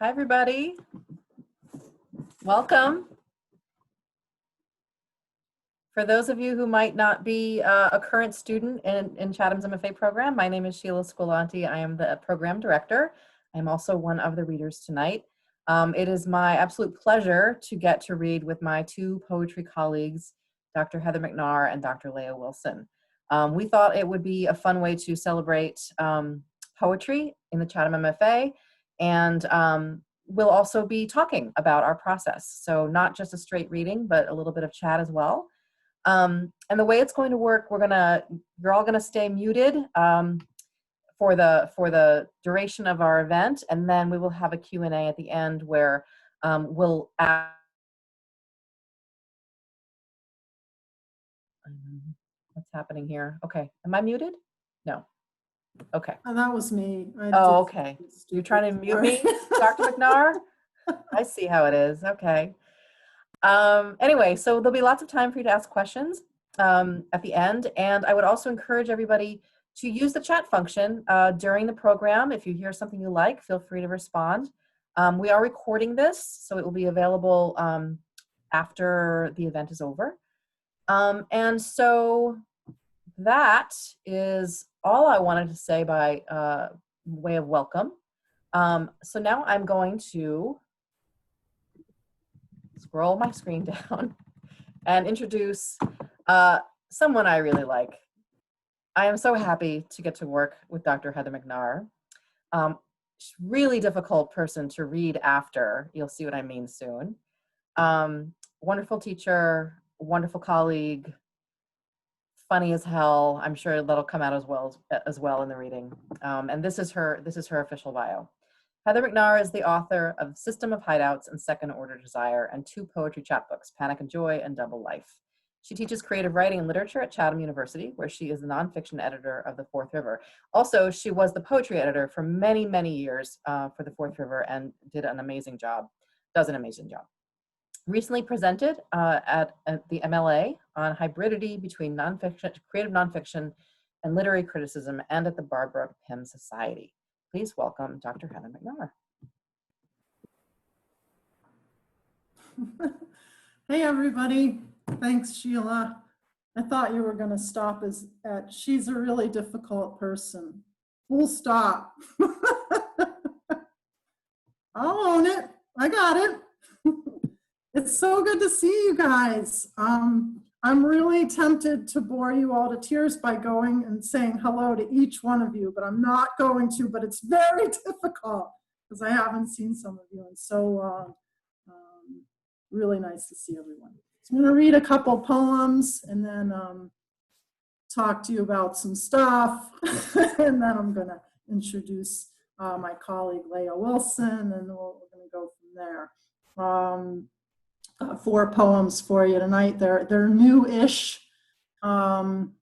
Hi, everybody. Welcome. For those of you who might not be a current student in Chatham's MFA program, my name is Sheila Squillante. I am the program director. I'm also one of the readers tonight. It is my absolute pleasure to get to read with my two poetry colleagues, Dr. Heather Mcnair and Dr. Leia Wilson. We thought it would be a fun way to celebrate poetry in the Chatham MFA, and we'll also be talking about our process. So not just a straight reading, but a little bit of chat as well. And the way it's going to work, you're all gonna stay muted for the duration of our event, and then we will have a Q&A at the end where we'll ask. What's happening here? Okay, am I muted? No. Okay. Oh, that was me. Oh, okay. You're trying to mute me, Dr. McNaugher? I see how it is. Okay. Anyway, so there'll be lots of time for you to ask questions at the end. And I would also encourage everybody to use the chat function during the program. If you hear something you like, feel free to respond. We are recording this, so it will be available after the event is over. And so that is all I wanted to say by way of welcome. So now I'm going to scroll my screen down and introduce someone I really like. I am so happy to get to work with Dr. Heather Mcnair. Really difficult person to read after. You'll see what I mean soon. Wonderful teacher, wonderful colleague, funny as hell. I'm sure that'll come out as well in the reading. And this is her official bio. Heather Mcnair is the author of System of Hideouts and Second Order Desire and 2 poetry chapbooks, Panic and Joy and Double Life. She teaches creative writing and literature at Chatham University, where she is the nonfiction editor of The Fourth River. Also, she was the poetry editor for many, many years for The Fourth River and does an amazing job. Recently presented at the MLA on hybridity between creative nonfiction and literary criticism, and at the Barbara Pym Society. Please welcome Dr. Heather Mcnair. Hey, everybody. Thanks, Sheila. I thought you were going to stop at she's a really difficult person. Full stop. I'll own it. I got it. It's so good to see you guys. I'm really tempted to bore you all to tears by going and saying hello to each one of you, but I'm not going to, but it's very difficult because I haven't seen some of you in so long. Really nice to see everyone. So I'm going to read a couple poems and then talk to you about some stuff. And then I'm going to introduce my colleague, Leia Wilson, and we're going to go from there. 4 poems for you tonight. They're new-ish. And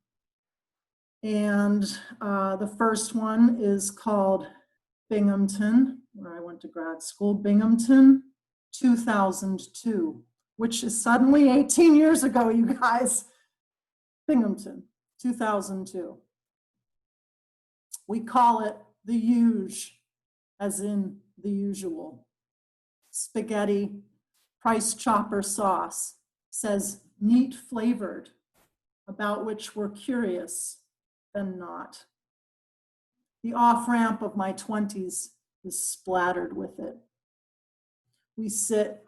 the first one is called Binghamton, where I went to grad school. Binghamton, 2002, which is suddenly 18 years ago, you guys. Binghamton, 2002. We call it the huge, as in the usual. Spaghetti, price chopper sauce, says meat flavored, about which we're curious than not. The off-ramp of my 20s is splattered with it. We sit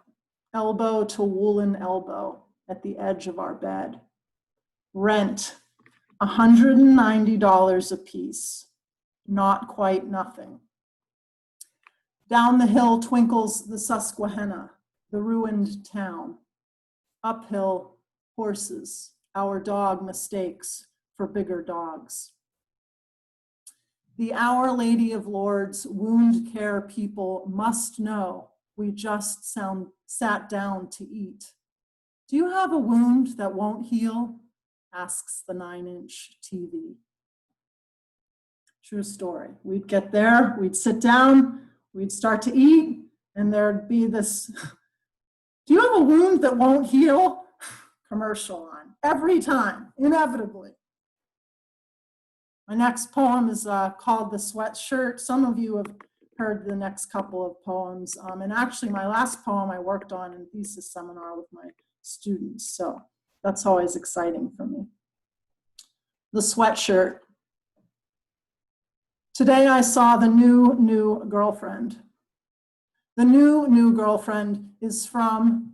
elbow to woolen elbow at the edge of our bed. Rent, $190 a piece, not quite nothing. Down the hill twinkles the Susquehanna, the ruined town. Uphill, horses, our dog mistakes for bigger dogs. The Our Lady of Lourdes wound care people must know we just sat down to eat. Do you have a wound that won't heal? Asks the 9-inch TV. True story. We'd get there, we'd sit down, we'd start to eat, and there'd be this, do you have a wound that won't heal? Commercial on, every time, inevitably. My next poem is called The Sweatshirt. Some of you have heard the next couple of poems. And actually my last poem I worked on in thesis seminar with my students. So that's always exciting for me. The sweatshirt. Today I saw the new girlfriend. The new girlfriend is from,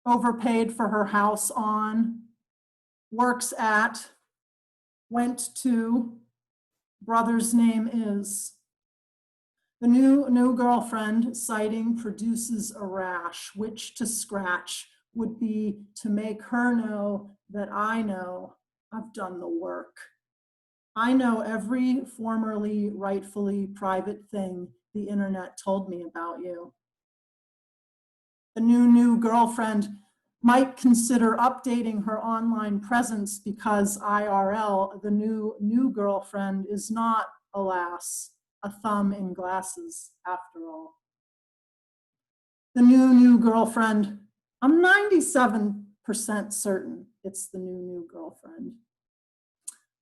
overpaid for her house on, works at, went to, brother's name is. The new girlfriend sighting produces a rash, which to scratch would be to make her know that I know I've done the work. I know every formerly rightfully private thing the internet told me about you. The new girlfriend might consider updating her online presence because IRL, the new girlfriend, is not, alas, a thumb in glasses after all. The new girlfriend, I'm 97% certain it's the new girlfriend.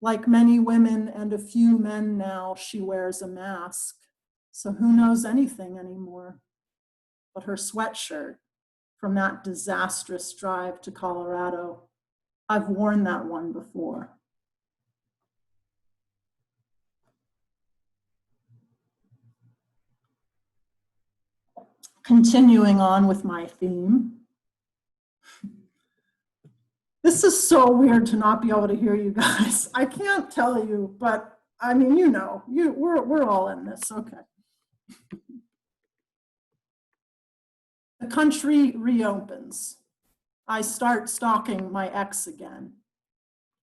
Like many women and a few men now, she wears a mask. So who knows anything anymore? But her sweatshirt from that disastrous drive to Colorado, I've worn that one before. Continuing on with my theme. This is so weird to not be able to hear you guys. I can't tell you, but I mean, you know, we're all in this, okay. The country reopens. I start stalking my ex again.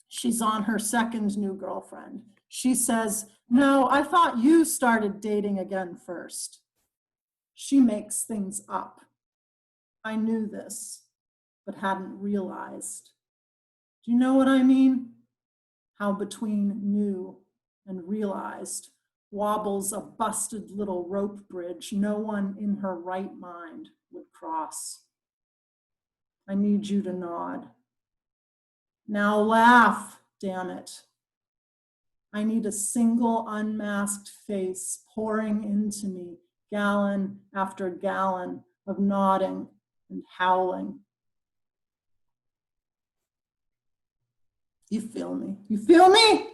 She's on her second new girlfriend. She says, no, I thought you started dating again first. She makes things up. I knew this, but hadn't realized. Do you know what I mean? How between knew and realized wobbles a busted little rope bridge no one in her right mind would cross. I need you to nod. Now laugh, damn it. I need a single unmasked face pouring into me, gallon after gallon of nodding and howling. You feel me? You feel me?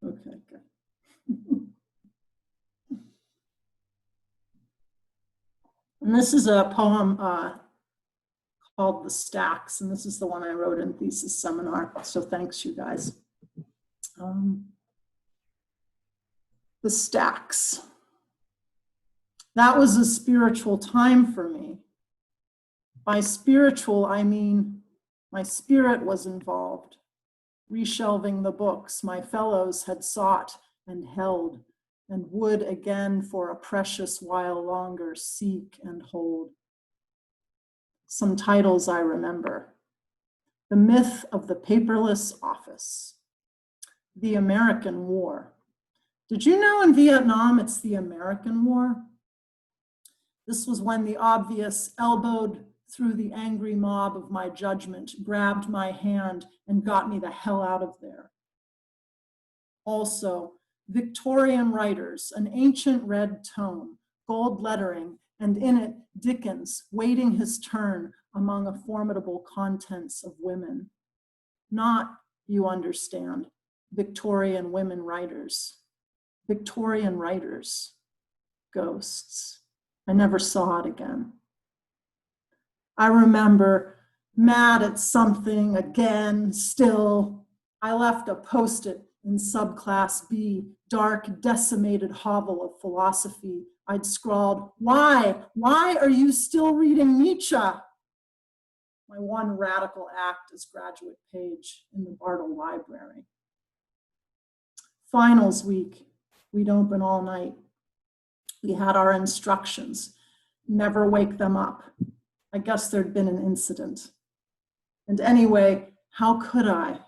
Okay, good. And this is a poem called The Stacks, and this is the one I wrote in thesis seminar, so thanks you guys. The Stacks. That was a spiritual time for me. By spiritual, I mean my spirit was involved, reshelving the books my fellows had sought and held, and would again for a precious while longer seek and hold. Some titles I remember. The Myth of the Paperless Office. The American War. Did you know in Vietnam it's the American War? This was when the obvious elbowed through the angry mob of my judgment, grabbed my hand, and got me the hell out of there. Also, Victorian writers, an ancient red tome, gold lettering, and in it, Dickens waiting his turn among a formidable contents of women. Not, you understand, Victorian women writers. Victorian writers, ghosts. I never saw it again. I remember, mad at something again, still, I left a post-it in subclass B, dark, decimated hovel of philosophy. I'd scrawled, why are you still reading Nietzsche? My one radical act as graduate page in the Bartle Library. Finals week, we'd open all night. We had our instructions, never wake them up. I guess there'd been an incident. And anyway, how could I?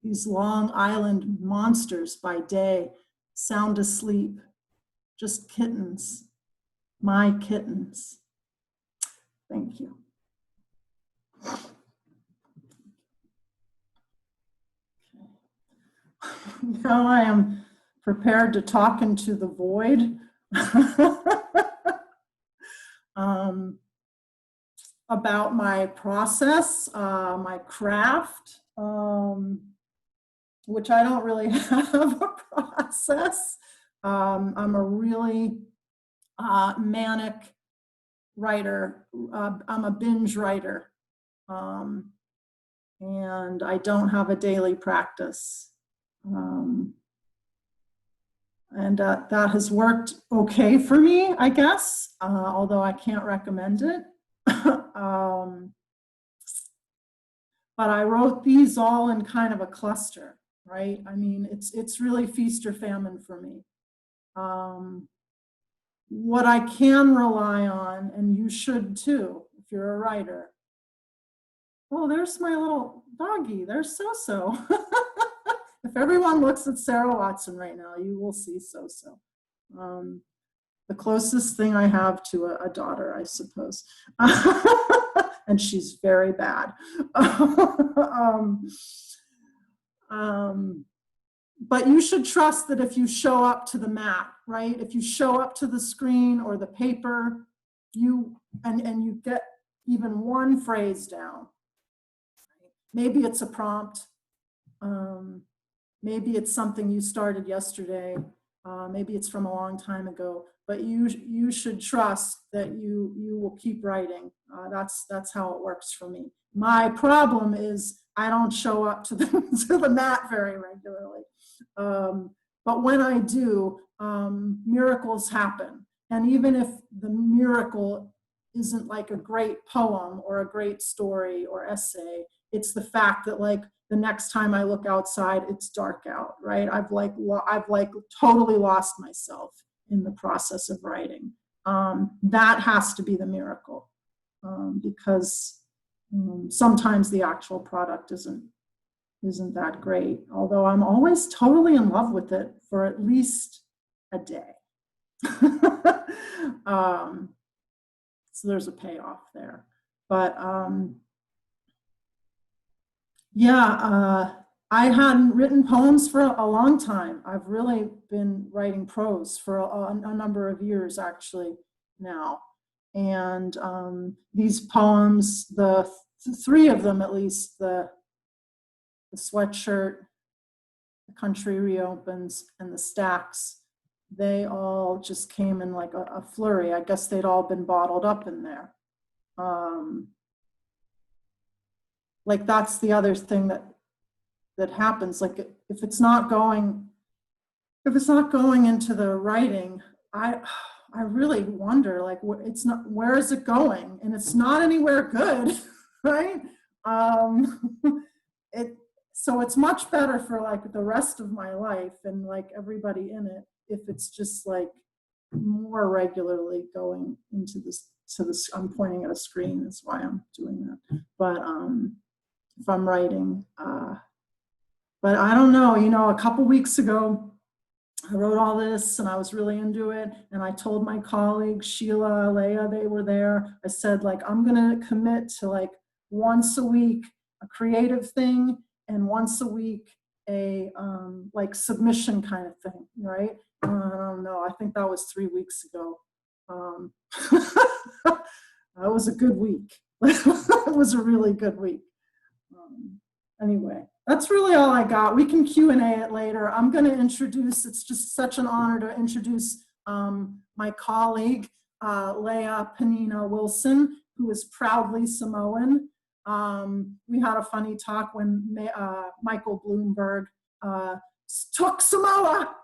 These Long Island monsters by day, sound asleep, just kittens, my kittens. Thank you. Now I am prepared to talk into the void. About my process, my craft, which I don't really have a process. I'm a really manic writer. I'm a binge writer. And I don't have a daily practice. And that has worked okay for me, I guess, although I can't recommend it. But I wrote these all in kind of a cluster, right? I mean, it's really feast or famine for me. What I can rely on, and you should too, if you're a writer. Oh, there's my little doggy. There's So-So. If everyone looks at Sarah Watson right now, you will see So-So. The closest thing I have to a daughter, I suppose. And she's very bad. But you should trust that if you show up to the mat, right? If you show up to the screen or the paper, and you get even one phrase down. Maybe it's a prompt. Maybe it's something you started yesterday. Maybe it's from a long time ago. But you should trust that you will keep writing. That's how it works for me. My problem is I don't show up to the mat very regularly. But when I do, miracles happen. And even if the miracle isn't like a great poem or a great story or essay, it's the fact that like the next time I look outside, it's dark out, right? I've totally lost myself in the process of writing. That has to be the miracle, because sometimes the actual product isn't that great, although I'm always totally in love with it for at least a day. So there's a payoff there. But I hadn't written poems for a long time. I've really been writing prose for a number of years actually now. And these poems, the three of them at least, the sweatshirt, the country reopens, and the stacks, they all just came in like a flurry. I guess they'd all been bottled up in there. Like that's the other thing that happens. Like if it's not going into the writing, I really wonder, like, where is it going? And it's not anywhere good, right? So it's much better for like the rest of my life and like everybody in it if it's just like more regularly going into this. I'm pointing at a screen. That's why I'm doing that. But if I'm writing, but I don't know. A couple weeks ago, I wrote all this and I was really into it. And I told my colleagues, Sheila, Leia, they were there. I said, like, I'm going to commit to like once a week, a creative thing, and once a week, a like submission kind of thing, right? I don't know. I think that was 3 weeks ago. That was a good week. It was a really good week. Anyway, that's really all I got. We can Q&A it later. I'm going to introduce, it's just such an honor to introduce my colleague, Leia Panina Wilson, who is proudly Samoan. We had a funny talk when Michael Bloomberg took Samoa.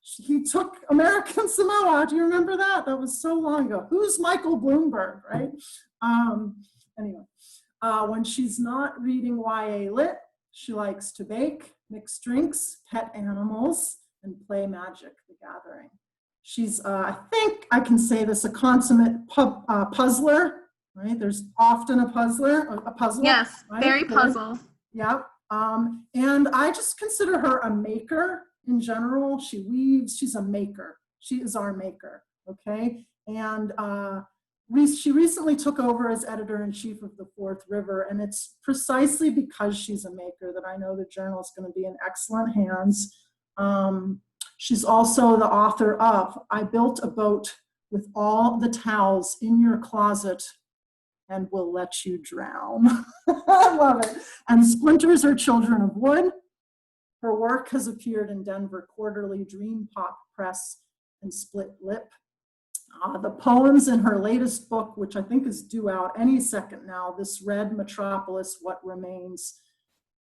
He took American Samoa. Do you remember that? That was so long ago. Who's Michael Bloomberg, right? Anyway. When she's not reading YA Lit, she likes to bake, mix drinks, pet animals, and play Magic: The Gathering. She's, I think I can say this, a consummate puzzler, right? There's often a puzzler. Yes, right? very puzzle. Yeah. And I just consider her a maker in general. She weaves, she's a maker. She is our maker, okay? And she recently took over as editor-in-chief of the Fourth River, and it's precisely because she's a maker that I know the journal is going to be in excellent hands. She's also the author of I Built a Boat with All the Towels in Your Closet and Will Let You Drown. I love it. And Splinters Are Children of Wood. Her work has appeared in Denver Quarterly, Dream Pop Press, and Split Lip. The poems in her latest book, which I think is due out any second now, This Red Metropolis, What Remains.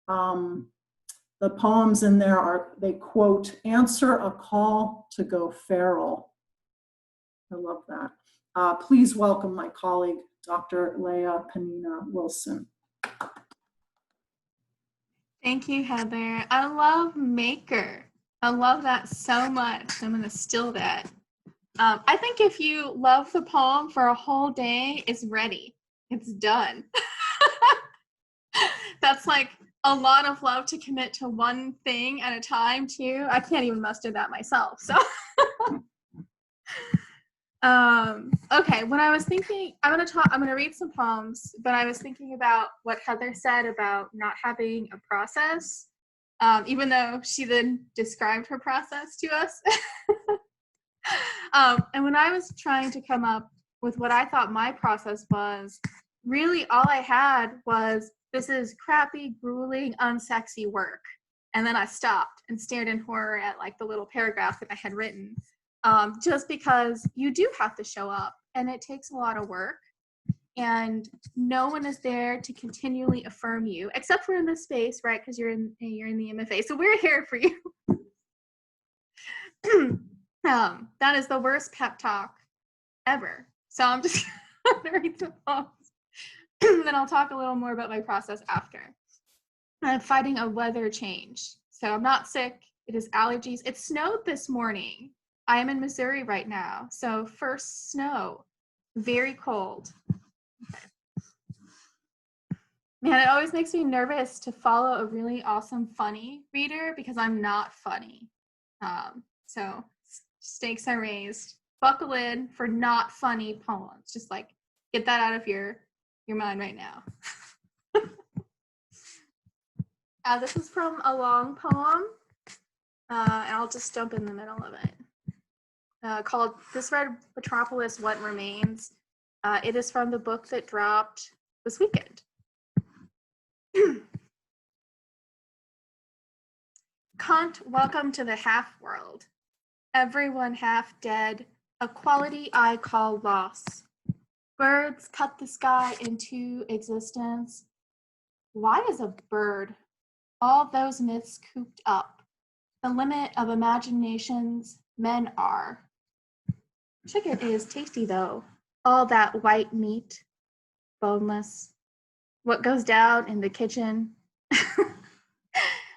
The poems in there are, they quote, answer a call to go feral. I love that. Please welcome my colleague, Dr. Leia Penina Wilson. Thank you, Heather. I love Maker. I love that so much. I'm going to steal that. I think if you love the poem for a whole day, it's ready. It's done. That's like a lot of love to commit to one thing at a time, too. I can't even muster that myself. So, okay, when I was thinking, I'm going to read some poems, but I was thinking about what Heather said about not having a process, even though she then described her process to us. And when I was trying to come up with what I thought my process was, really all I had was, this is crappy, grueling, unsexy work. And then I stopped and stared in horror at like the little paragraph that I had written, just because you do have to show up and it takes a lot of work and no one is there to continually affirm you, except for in this space, right? Because you're in the MFA. So we're here for you. That is the worst pep talk ever. So I'm just going to read the poems. Then I'll talk a little more about my process after. I'm fighting a weather change. So I'm not sick. It is allergies. It snowed this morning. I am in Missouri right now. So first snow. Very cold. Okay. Man, it always makes me nervous to follow a really awesome, funny reader because I'm not funny. So stakes are raised. Buckle in for not funny poems. Just like get that out of your mind right now. This is from a long poem, and I'll just jump in the middle of it, called This Red Metropolis, What Remains. It is from the book that dropped this weekend. Kant, welcome to the half-world. Everyone half dead, a quality I call loss. Birds cut the sky into existence. Why is a bird? All those myths cooped up. The limit of imaginations men are. Chicken is tasty though. All that white meat, boneless. What goes down in the kitchen?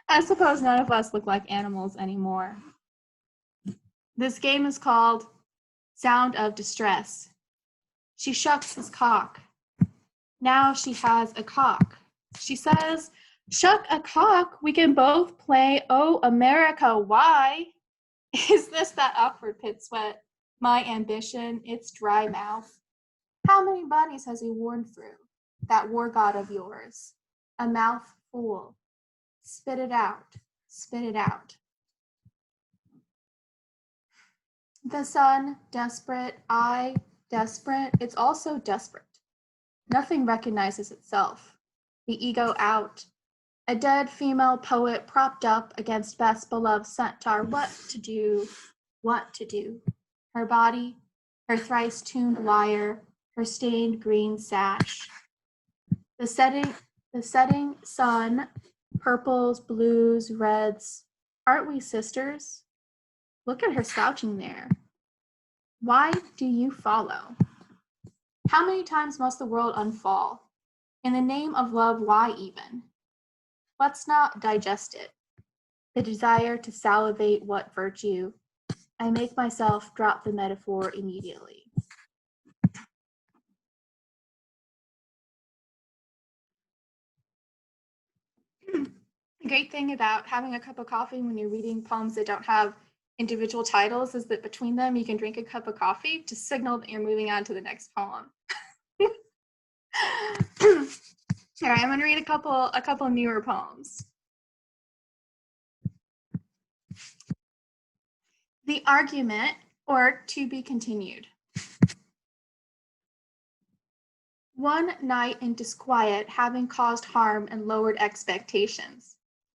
I suppose none of us look like animals anymore. This game is called Sound of Distress. She shucks his cock. Now she has a cock. She says, shuck a cock, we can both play Oh America, why? Is this that awkward pit sweat? My ambition, its dry mouth. How many bodies has he worn through? That war god of yours. A mouth full. Spit it out. Spit it out. The sun, desperate. I, desperate. It's also desperate. Nothing recognizes itself. The ego out. A dead female poet propped up against best beloved centaur. What to do? What to do? Her body, her thrice tuned lyre, her stained green sash. The setting sun, purples, blues, reds. Aren't we sisters? Look at her slouching there. Why do you follow? How many times must the world unfall? In the name of love, why even? Let's not digest it. The desire to salivate what virtue? I make myself drop the metaphor immediately. The great thing about having a cup of coffee when you're reading poems that don't have individual titles is that between them you can drink a cup of coffee to signal that you're moving on to the next poem. All right, I'm going to read a couple newer poems. The argument, or to be continued. One night in disquiet, having caused harm and lowered expectations,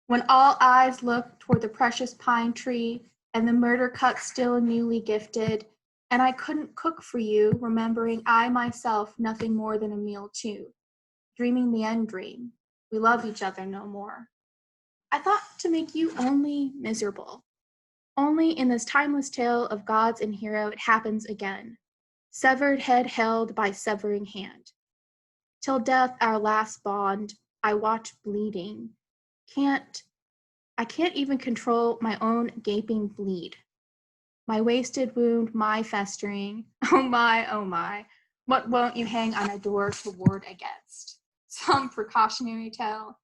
when all eyes looked toward the precious pine tree and the murder cup still newly gifted, and I couldn't cook for you, remembering I myself nothing more than a meal too, dreaming the end dream, we love each other no more. I thought to make you only miserable. Only in this timeless tale of gods and hero it happens again, severed head held by severing hand. Till death our last bond, I watch bleeding. I can't even control my own gaping bleed. My wasted wound, my festering. Oh my, what won't you hang on a door to ward against? Some precautionary tale.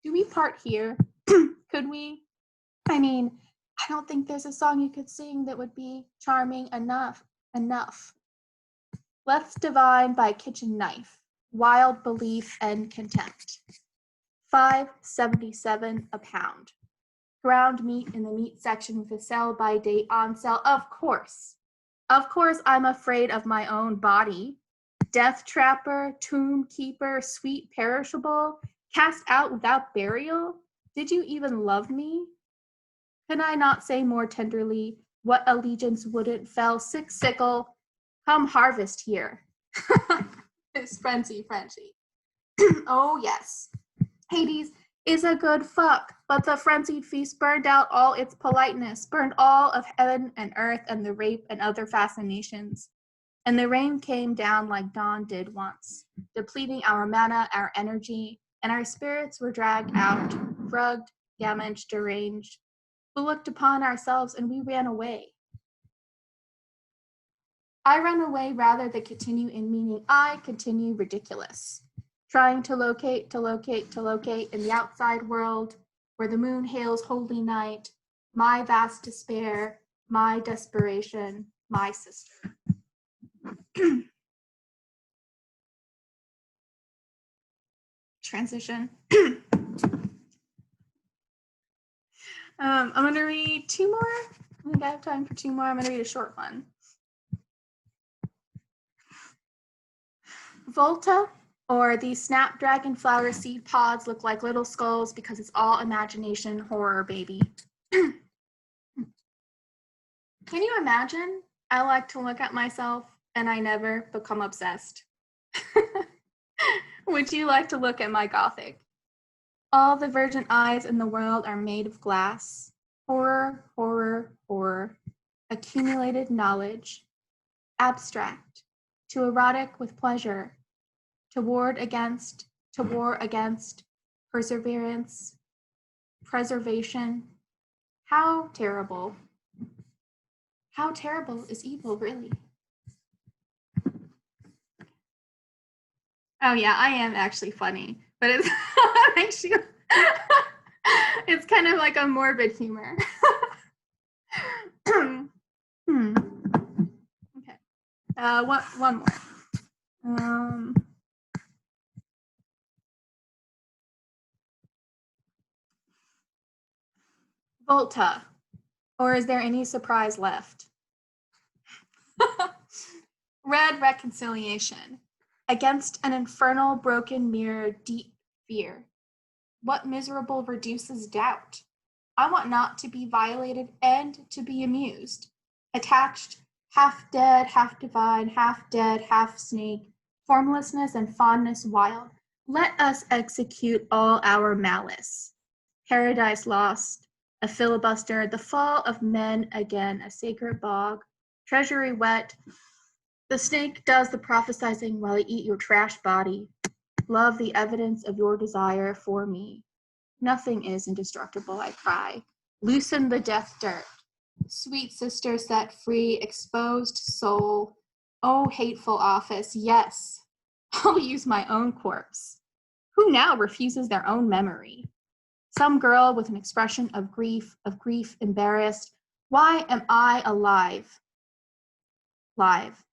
Do we part here? Could we? I mean, I don't think there's a song you could sing that would be charming enough. Left divine by kitchen knife, wild belief and contempt. $5.77 a pound. Ground meat in the meat section with a sell-by date on sale. Of course I'm afraid of my own body. Death trapper, tomb keeper, sweet perishable, cast out without burial. Did you even love me? Can I not say more tenderly what allegiance wouldn't fell sick sickle? Come harvest here. It's Frenchy. Oh yes. Hades is a good fuck, but the frenzied feast burned out all its politeness, burned all of heaven and earth and the rape and other fascinations. And the rain came down like dawn did once, depleting our mana, our energy, and our spirits were dragged out, drugged, damaged, deranged. We looked upon ourselves and we ran away. I run away rather than continue in meaning I continue ridiculous. Trying to locate in the outside world where the moon hails holy night, my vast despair, my desperation, my sister. Transition. I'm going to read two more. I think I have time for two more. I'm going to read a short one. Volta, or these snapdragon flower seed pods, look like little skulls because it's all imagination horror, baby. Can you imagine? I like to look at myself and I never become obsessed. Would you like to look at my Gothic? All the virgin eyes in the world are made of glass. Horror, horror, horror. Accumulated knowledge. Abstract. To erotic with pleasure. To war against. Perseverance. Preservation. How terrible. How terrible is evil, really? Oh yeah, I am actually funny, but it's actually, it's kind of like a morbid humor. Okay. One more. Volta, or is there any surprise left? Red reconciliation. Against an infernal broken mirror, deep fear. What miserable reduces doubt? I want not to be violated and to be amused. Attached, half dead, half divine, half dead, half snake, formlessness and fondness wild. Let us execute all our malice. Paradise lost, a filibuster, the fall of men again, a sacred bog, treasury wet. The snake does the prophesizing while I eat your trash body. Love the evidence of your desire for me. Nothing is indestructible, I cry. Loosen the death dirt. Sweet sister set free, exposed soul. Oh, hateful office, yes. I'll use my own corpse. Who now refuses their own memory? Some girl with an expression of grief embarrassed. Why am I alive? Live.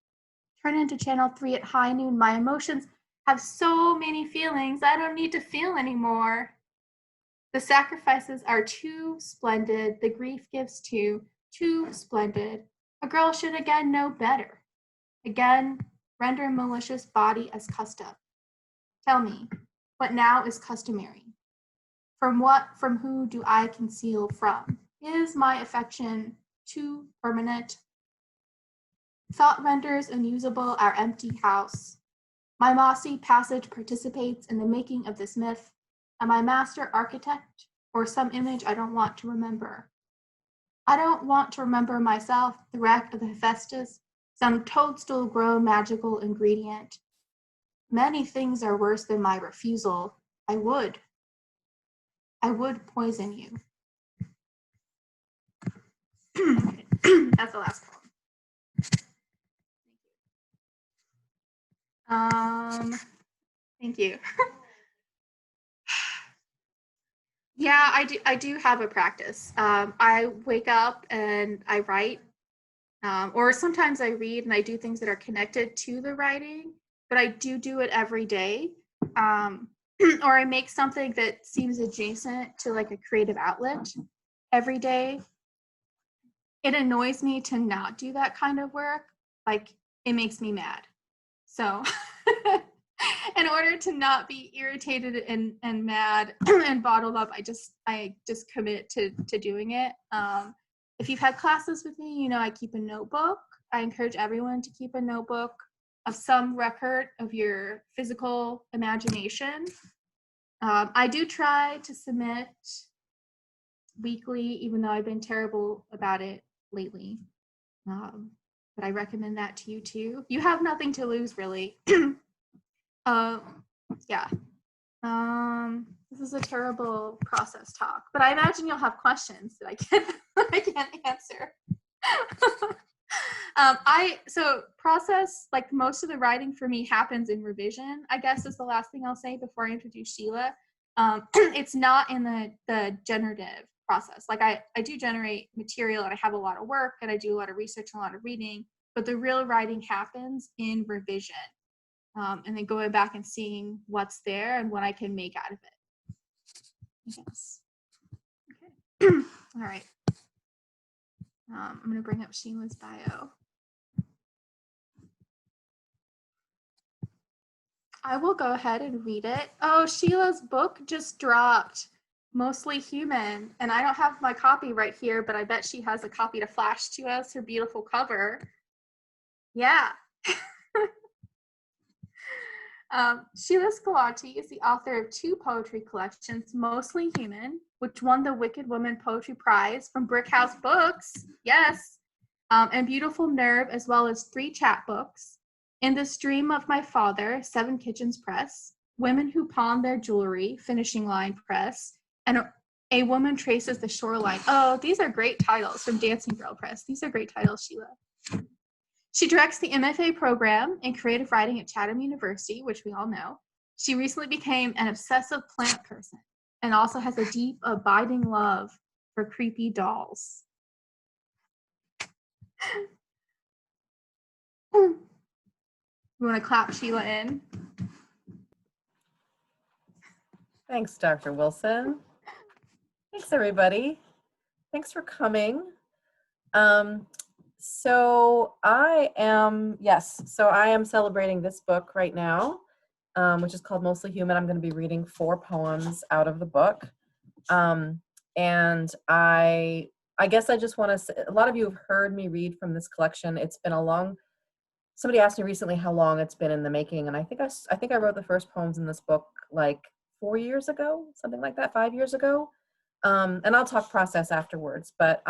Turn into channel 3 at high noon. My emotions have so many feelings. I don't need to feel anymore. The sacrifices are too splendid. The grief gives too too splendid, a girl should again know better. Again, render malicious body as custom. Tell me, what now is customary? From who do I conceal from? Is my affection too permanent? Thought renders unusable our empty house. My mossy passage participates in the making of this myth. Am I master architect or some image I don't want to remember? I don't want to remember myself, the wreck of the Hephaestus, some toadstool-grown magical ingredient. Many things are worse than my refusal. I would poison you. That's the last poem. Thank you. Yeah, I do have a practice. I wake up and I write, or sometimes I read and I do things that are connected to the writing, but I do it every day. Or I make something that seems adjacent to like a creative outlet every day. It annoys me to not do that kind of work. Like, it makes me mad. So in order to not be irritated and mad and bottled up, I just commit to doing it. If you've had classes with me, you know I keep a notebook. I encourage everyone to keep a notebook of some record of your physical imagination. I do try to submit weekly, even though I've been terrible about it lately. But I recommend that to you too. You have nothing to lose, really. Yeah. This is a terrible process talk, but I imagine you'll have questions that I can't answer. So process, like most of the writing for me happens in revision, I guess is the last thing I'll say before I introduce Sheila. It's not in the generative process. Like I do generate material and I have a lot of work and I do a lot of research and a lot of reading, but the real writing happens in revision. And then going back and seeing what's there and what I can make out of it. Yes. Okay. All right. I'm going to bring up Sheila's bio. I will go ahead and read it. Oh, Sheila's book just dropped, Mostly Human, and I don't have my copy right here, but I bet she has a copy to flash to us, her beautiful cover. Yeah. Sheila Scalottie is the author of 2 poetry collections, Mostly Human, which won the Wicked Woman Poetry Prize from BrickHouse Books, yes, and Beautiful Nerve, as well as 3 chapbooks, In the Stream of My Father, 7 Kitchens Press, Women Who Pawn Their Jewelry, Finishing Line Press, and A Woman Traces the Shoreline. Oh, these are great titles from Dancing Girl Press. These are great titles, Sheila. She directs the MFA program in creative writing at Chatham University, which we all know. She recently became an obsessive plant person and also has a deep, abiding love for creepy dolls. You want to clap Sheila in? Thanks, Dr. Wilson. Thanks, everybody. Thanks for coming. So I am celebrating this book right now, which is called Mostly Human. I'm going to be reading 4 poems out of the book. And I guess I just want to say, a lot of you have heard me read from this collection. It's been somebody asked me recently how long it's been in the making. And I think I wrote the first poems in this book like 4 years ago, something like that, 5 years ago. And I'll talk process afterwards. But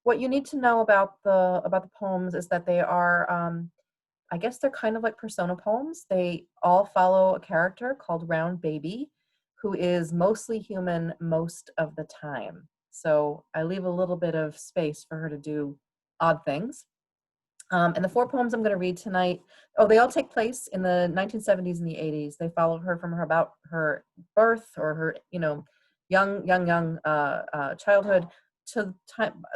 what you need to know about the poems is that they are, I guess they're kind of like persona poems. They all follow a character called Round Baby, who is mostly human most of the time. So I leave a little bit of space for her to do odd things. And the 4 poems I'm going to read tonight, they all take place in the 1970s and the 80s. They follow her from about her birth or her, young childhood to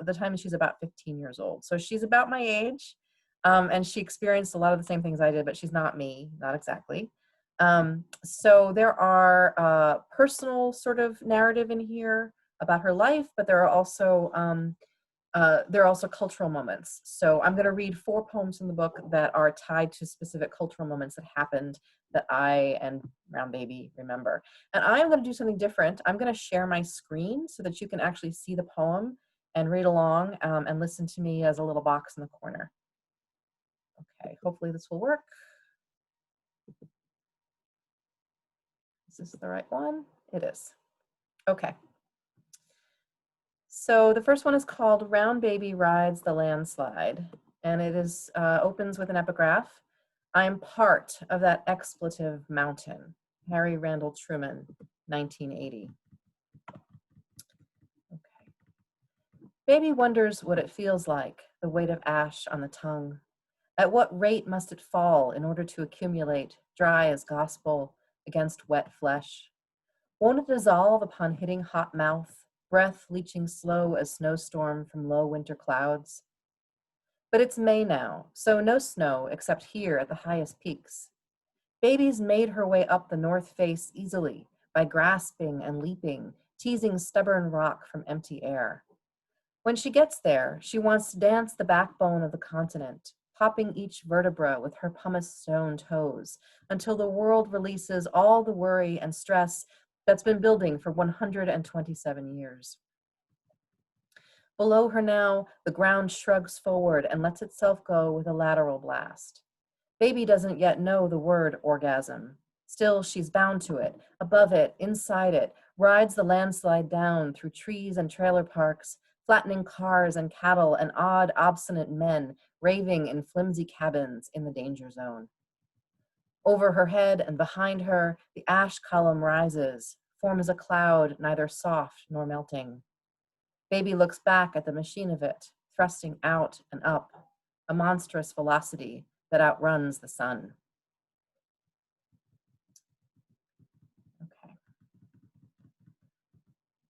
the time she's about 15 years old. So she's about my age, and she experienced a lot of the same things I did, but she's not me, not exactly. So there are personal sort of narrative in here about her life, but there are also there are also cultural moments. So I'm going to read 4 poems from the book that are tied to specific cultural moments that happened that I and Round Baby remember. And I'm going to do something different. I'm going to share my screen so that you can actually see the poem and read along and listen to me as a little box in the corner. Okay, hopefully this will work. Is this the right one? It is. Okay. So the first one is called Round Baby Rides the Landslide, and it is opens with an epigraph. I am part of that expletive mountain. Harry Randall Truman, 1980. Okay. Baby wonders what it feels like, the weight of ash on the tongue. At what rate must it fall in order to accumulate, dry as gospel, against wet flesh? Won't it dissolve upon hitting hot mouth, breath leaching slow as snowstorm from low winter clouds? But it's May now, so no snow except here at the highest peaks. Baby's made her way up the north face easily by grasping and leaping, teasing stubborn rock from empty air. When she gets there, she wants to dance the backbone of the continent, popping each vertebra with her pumice stone toes until the world releases all the worry and stress that's been building for 127 years. Below her now, the ground shrugs forward and lets itself go with a lateral blast. Baby doesn't yet know the word orgasm. Still, she's bound to it, above it, inside it, rides the landslide down through trees and trailer parks, flattening cars and cattle and odd, obstinate men raving in flimsy cabins in the danger zone. Over her head and behind her, the ash column rises, forms a cloud neither soft nor melting. Baby looks back at the machine of it, thrusting out and up, a monstrous velocity that outruns the sun. Okay.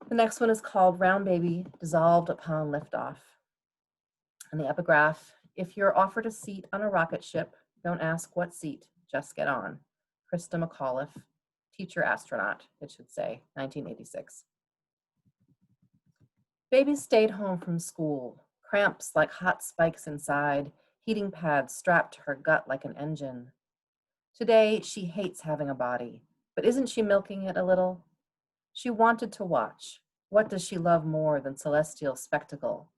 The next one is called Round Baby Dissolved Upon Liftoff. And the epigraph, if you're offered a seat on a rocket ship, don't ask what seat, just get on. Krista McAuliffe, teacher astronaut, it should say, 1986. Baby stayed home from school, cramps like hot spikes inside, heating pads strapped to her gut like an engine. Today, she hates having a body, but isn't she milking it a little? She wanted to watch. What does she love more than celestial spectacle?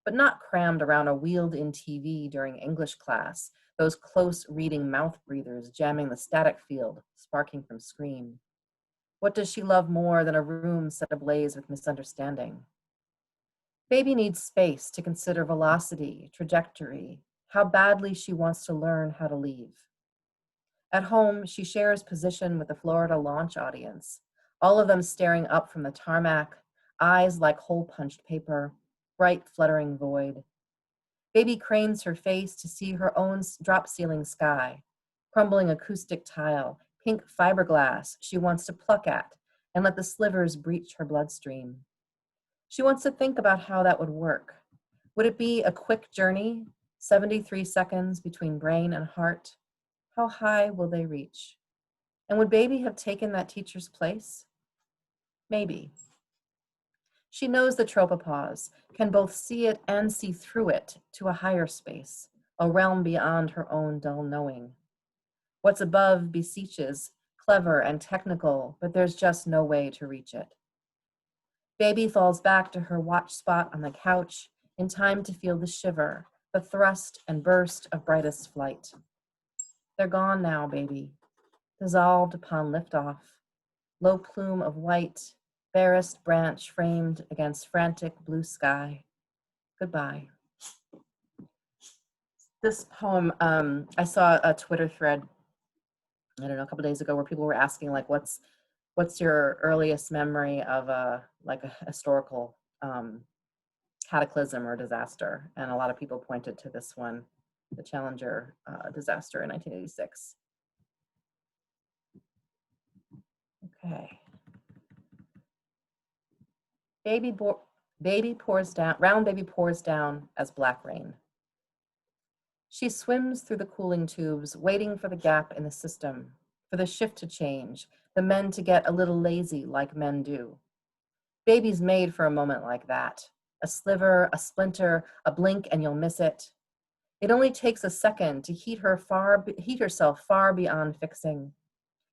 But not crammed around a wheeled-in TV during English class, those close reading mouth breathers jamming the static field, sparking from screen. What does she love more than a room set ablaze with misunderstanding? Baby needs space to consider velocity, trajectory, how badly she wants to learn how to leave. At home, she shares position with the Florida launch audience, all of them staring up from the tarmac, eyes like hole-punched paper, bright fluttering void. Baby cranes her face to see her own drop-ceiling sky, crumbling acoustic tile, pink fiberglass she wants to pluck at and let the slivers breach her bloodstream. She wants to think about how that would work. Would it be a quick journey, 73 seconds between brain and heart? How high will they reach? And would Baby have taken that teacher's place? Maybe. She knows the tropopause, can both see it and see through it to a higher space, a realm beyond her own dull knowing. What's above beseeches, clever and technical, but there's just no way to reach it. Baby falls back to her watch spot on the couch in time to feel the shiver, the thrust and burst of brightest flight. They're gone now, Baby, dissolved upon liftoff, low plume of white, barest branch framed against frantic blue sky. Goodbye. This poem, I saw a Twitter thread, I don't know, a couple days ago where people were asking like, what's your earliest memory of a historical cataclysm or disaster? And a lot of people pointed to this one, the Challenger disaster in 1986. Okay. Baby pours down, round baby pours down as black rain. She swims through the cooling tubes, waiting for the gap in the system, for the shift to change, the men to get a little lazy like men do. Baby's made for a moment like that, A sliver, a splinter, a blink, and you'll miss it. It only takes a second to heat herself far beyond fixing.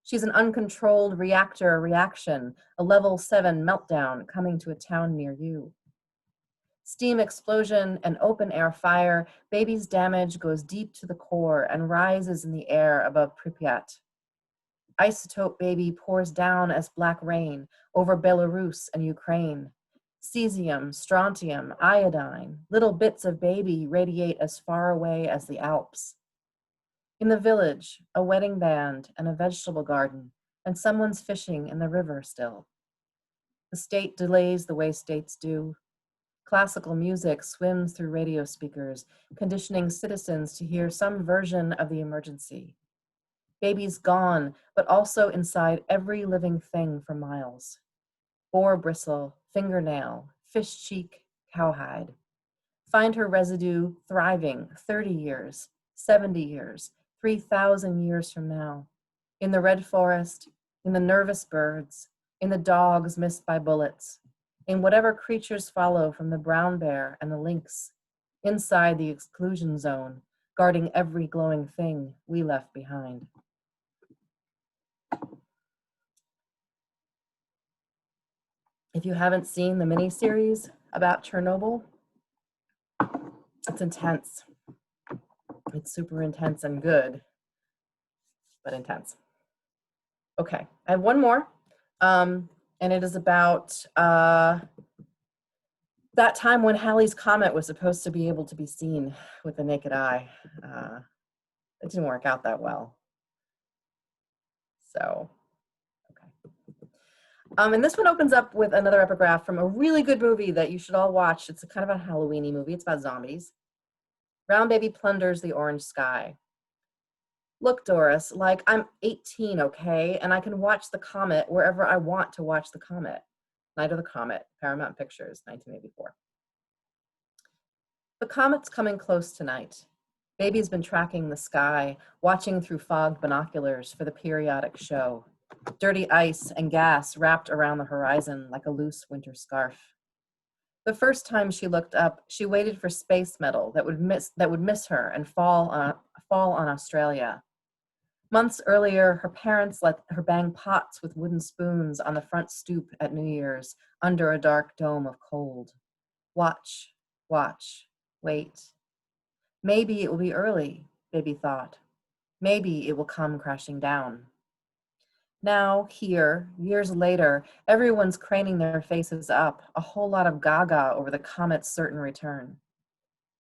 She's an uncontrolled reaction, a level 7 meltdown coming to a town near you. Steam explosion and open air fire, baby's damage goes deep to the core and rises in the air above Pripyat. Isotope baby pours down as black rain over Belarus and Ukraine. Cesium, strontium, iodine, little bits of baby radiate as far away as the Alps. In the village, a wedding band and a vegetable garden, and someone's fishing in the river still. The state delays the way states do. Classical music swims through radio speakers, conditioning citizens to hear some version of the emergency. Baby's gone, but also inside every living thing for miles. Boar bristle, fingernail, fish cheek, cowhide. Find her residue thriving 30 years, 70 years, 3,000 years from now. In the red forest, in the nervous birds, in the dogs missed by bullets, in whatever creatures follow from the brown bear and the lynx, inside the exclusion zone, guarding every glowing thing we left behind. If you haven't seen the miniseries about Chernobyl, it's intense. It's super intense and good, but intense. Okay, I have one more, and it is about that time when Halley's Comet was supposed to be able to be seen with the naked eye. It didn't work out that well. So, and this one opens up with another epigraph from a really good movie that you should all watch. It's a kind of a Halloween-y movie. It's about zombies. Round baby plunders the orange sky. Look, Doris, like I'm 18, okay? And I can watch the comet wherever I want to watch the comet. Night of the Comet, Paramount Pictures, 1984. The comet's coming close tonight. Baby's been tracking the sky, watching through fogged binoculars for the periodic show. Dirty ice and gas wrapped around the horizon like a loose winter scarf. The first time she looked up, she waited for space metal that would miss her and fall on Australia. Months earlier, her parents let her bang pots with wooden spoons on the front stoop at New Year's under a dark dome of cold. Watch, watch, wait. Maybe it will be early, baby thought. Maybe it will come crashing down. Now, here, years later, everyone's craning their faces up, a whole lot of gaga over the comet's certain return.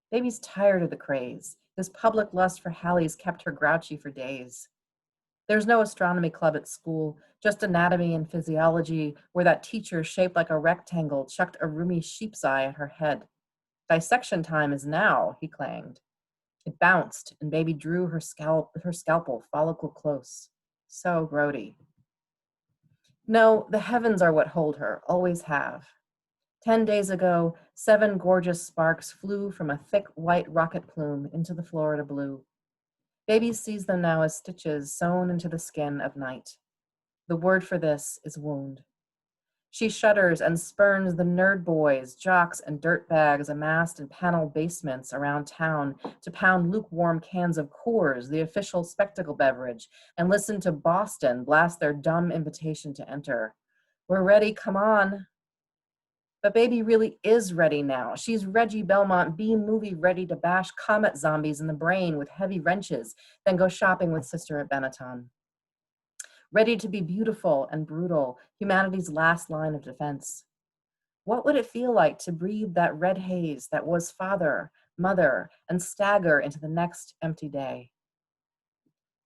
Baby's tired of the craze. This public lust for Halley's kept her grouchy for days. There's no astronomy club at school, just anatomy and physiology, where that teacher shaped like a rectangle chucked a roomy sheep's eye at her head. Dissection time is now, he clanged. It bounced, and baby drew her scalpel follicle close. So grody. No, the heavens are what hold her, always have. 10 days ago, 7 gorgeous sparks flew from a thick white rocket plume into the Florida blue. Baby sees them now as stitches sewn into the skin of night. The word for this is wound. She shudders and spurns the nerd boys, jocks, and dirtbags amassed in paneled basements around town to pound lukewarm cans of Coors, the official spectacle beverage, and listen to Boston blast their dumb invitation to enter. We're ready, come on. But baby really is ready now. She's Reggie Belmont, B-movie ready to bash comet zombies in the brain with heavy wrenches, then go shopping with sister at Benetton. Ready to be beautiful and brutal, humanity's last line of defense. What would it feel like to breathe that red haze that was father, mother, and stagger into the next empty day?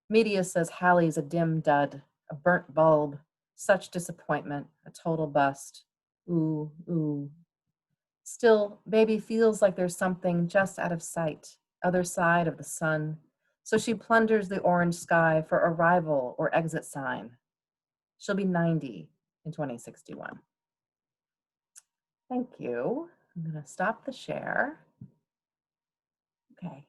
Media says Halley's a dim dud, a burnt bulb, such disappointment, a total bust. Ooh, ooh. Still, baby feels like there's something just out of sight, other side of the sun. So she plunders the orange sky for arrival or exit sign. She'll be 90 in 2061. Thank you. I'm going to stop the share. Okay.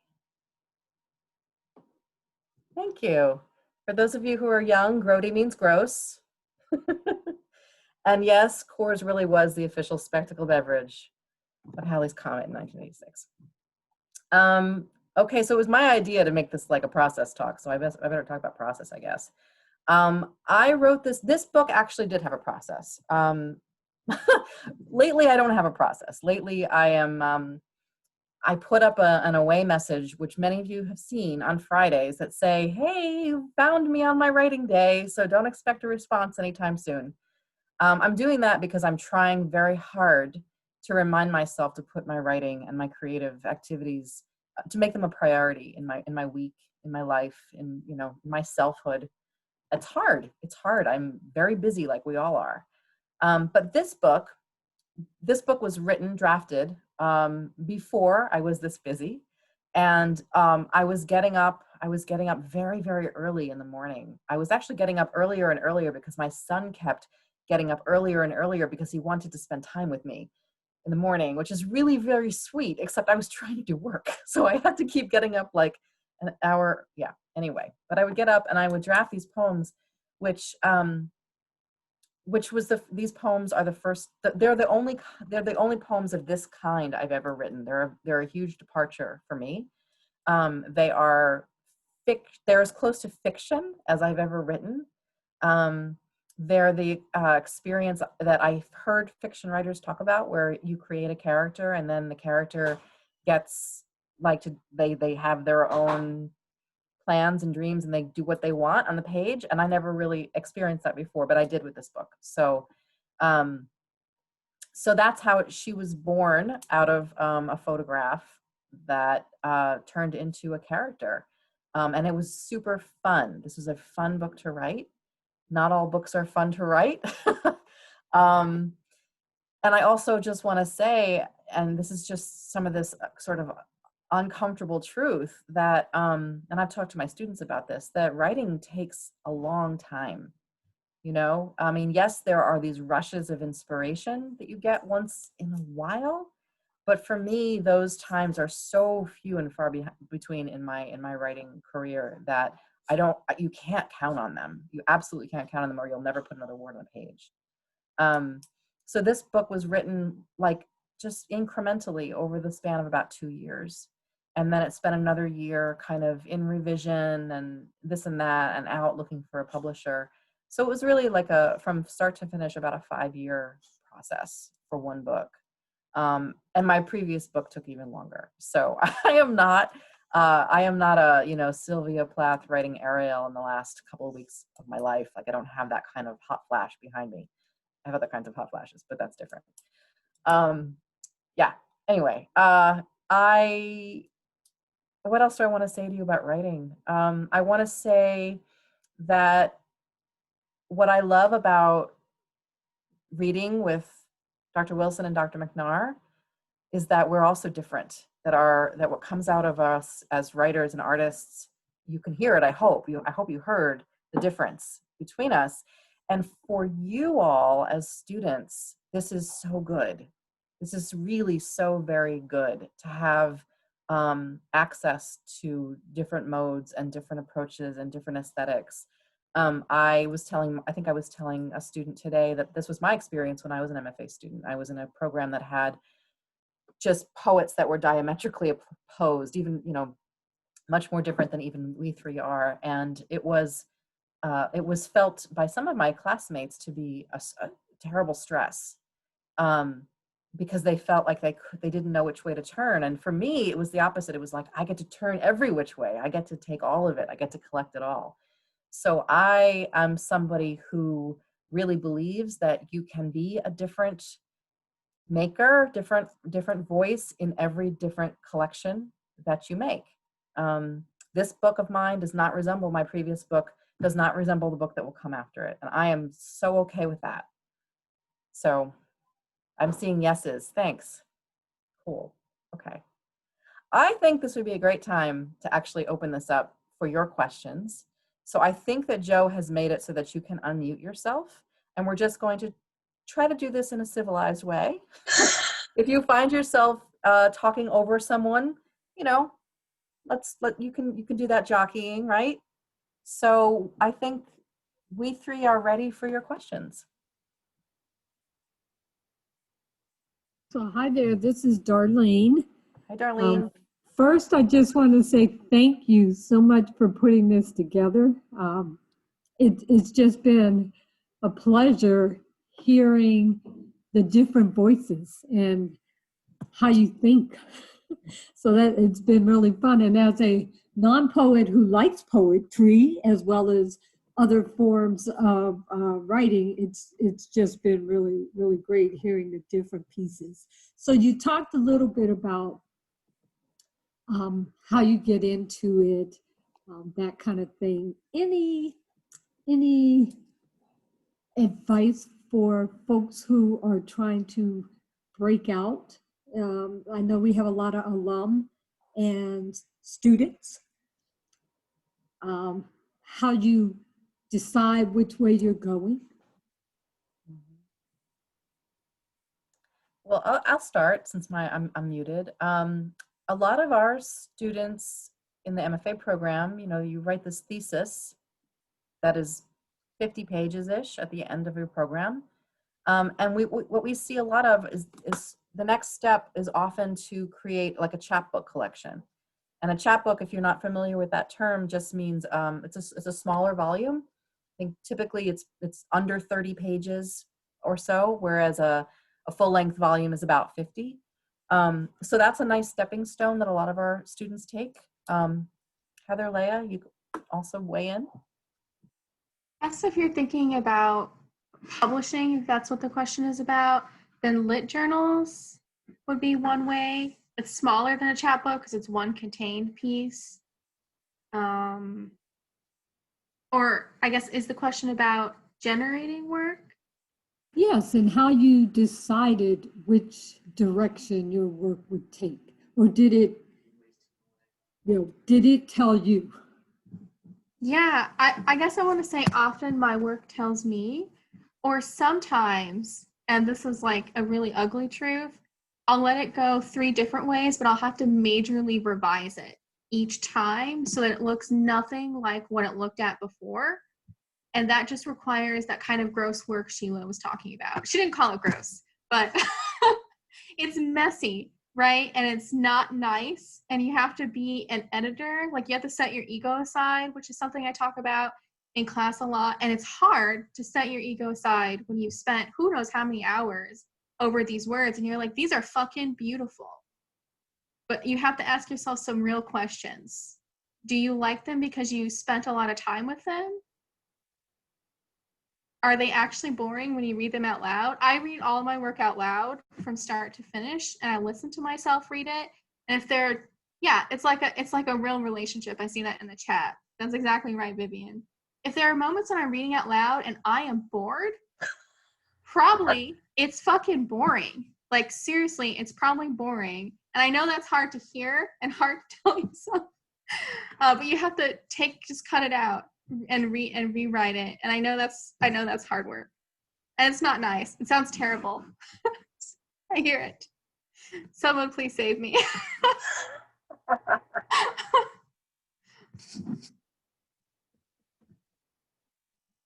Thank you. For those of you who are young, grody means gross. And yes, Coors really was the official spectacle beverage. of Halley's Comet in 1986. Okay, so it was my idea to make this like a process talk, so I better talk about process, I guess. I wrote this book actually did have a process. Lately, I don't have a process. Lately, I put up an away message, which many of you have seen on Fridays, that say, hey, you found me on my writing day, so don't expect a response anytime soon. I'm doing that because I'm trying very hard to remind myself to put my writing and my creative activities, to make them a priority in my week, in my life, in my selfhood. It's hard. It's hard. I'm very busy, like we all are. But this book was written, drafted before I was this busy, and I was getting up very, very early in the morning. I was actually getting up earlier and earlier because my son kept getting up earlier and earlier because he wanted to spend time with me in the morning, which is really very sweet, except I was trying to do work. So I had to keep getting up like an hour. Yeah, anyway, but I would get up and I would draft these poems, which these poems are the first, they're the only poems of this kind I've ever written. They're a huge departure for me. They're as close to fiction as I've ever written. They're the experience that I've heard fiction writers talk about, where you create a character and then the character gets they have their own plans and dreams and they do what they want on the page. And I never really experienced that before, but I did with this book. So that's how she was born, out of a photograph that turned into a character. And it was super fun. This was a fun book to write. Not all books are fun to write. And I also just want to say, and this is just some of this sort of uncomfortable truth, that, and I've talked to my students about this, that writing takes a long time. I mean, yes, there are these rushes of inspiration that you get once in a while, but for me, those times are so few and far between in my writing career that you can't count on them. You absolutely can't count on them, or you'll never put another word on the page. So this book was written like just incrementally over the span of about 2 years. And then it spent another year kind of in revision and this and that and out looking for a publisher. So it was really like from start to finish, about a 5-year process for one book. And my previous book took even longer. So I am not a, Sylvia Plath writing Ariel in the last couple of weeks of my life. Like, I don't have that kind of hot flash behind me. I have other kinds of hot flashes, but that's different. Yeah. Anyway, what else do I want to say to you about writing? I want to say that what I love about reading with Dr. Wilson and Dr. McNaugher is that we're also different, that what comes out of us as writers and artists, you can hear it. I hope you heard the difference between us. And for you all as students, this is so good. This is really so very good to have access to different modes and different approaches and different aesthetics. I think I was telling a student today that this was my experience when I was an MFA student. I was in a program that had just poets that were diametrically opposed, even, much more different than even we three are. And it was felt by some of my classmates to be a terrible stress, because they felt like they didn't know which way to turn. And for me, it was the opposite. It was like, I get to turn every which way. I get to take all of it. I get to collect it all. So I am somebody who really believes that you can be a different maker, different voice in every different collection that you make. This book of mine does not resemble my previous book, does not resemble the book that will come after it. And I am so okay with that. So I'm seeing yeses. Thanks. Cool. Okay. I think this would be a great time to actually open this up for your questions. So I think that Joe has made it so that you can unmute yourself, and we're just going to try to do this in a civilized way. If you find yourself talking over someone, you can do that jockeying, right? So I think we three are ready for your questions. So hi there, this is Darlene. Hi, Darlene. First, I just want to say thank you so much for putting this together. It's just been a pleasure hearing the different voices and how you think. So that it's been really fun. And as a non-poet who likes poetry as well as other forms of writing, it's just been really, really great hearing the different pieces. So you talked a little bit about how you get into it, that kind of thing. Any advice for folks who are trying to break out? I know we have a lot of alum and students. How you decide which way you're going? Well, I'll start since I'm muted. A lot of our students in the MFA program, you know, you write this thesis that is 50 pages-ish at the end of your program. And what we see a lot of is the next step is often to create like a chapbook collection. And a chapbook, if you're not familiar with that term, just means it's a smaller volume. I think typically it's under 30 pages or so, whereas a full-length volume is about 50. So that's a nice stepping stone that a lot of our students take. Heather, Leia, you also weigh in. Yes, if you're thinking about publishing, if that's what the question is about, then lit journals would be one way. It's smaller than a chapbook because it's one contained piece. Or I guess, is the question about generating work? Yes, and how you decided which direction your work would take, or did it tell you? Yeah, I guess I want to say often my work tells me, or sometimes, and this is like a really ugly truth, I'll let it go 3 different ways, but I'll have to majorly revise it each time so that it looks nothing like what it looked at before. And that just requires that kind of gross work Sheila was talking about. She didn't call it gross, but it's messy, right? And it's not nice. And you have to be an editor. Like, you have to set your ego aside, which is something I talk about in class a lot. And it's hard to set your ego aside when you've spent who knows how many hours over these words. And you're like, these are fucking beautiful. But you have to ask yourself some real questions. Do you like them because you spent a lot of time with them? Are they actually boring when you read them out loud? I read all of my work out loud from start to finish, and I listen to myself read it. And if they're, yeah, it's like a real relationship. I see that in the chat. That's exactly right, Vivian. If there are moments when I'm reading out loud and I am bored, probably it's fucking boring. Like, seriously, it's probably boring. And I know that's hard to hear and hard to tell yourself, but you have to just cut it out and rewrite it. And I know that's hard work, and it's not nice. It sounds terrible. I hear it. Someone please save me.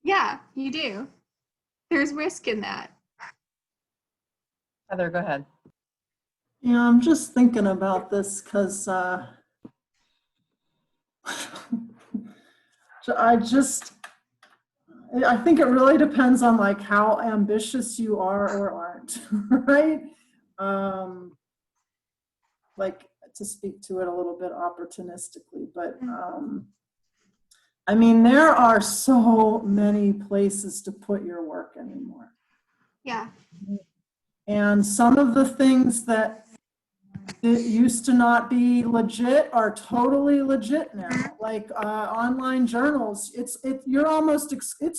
Yeah, you do. There's risk in that. Heather, go ahead. Yeah, I'm just thinking about this because I think it really depends on like how ambitious you are or aren't, right? Like, to speak to it a little bit opportunistically, but I mean, there are so many places to put your work anymore. Yeah. And some of the things that it used to not be legit are totally legit now. Like online journals, it's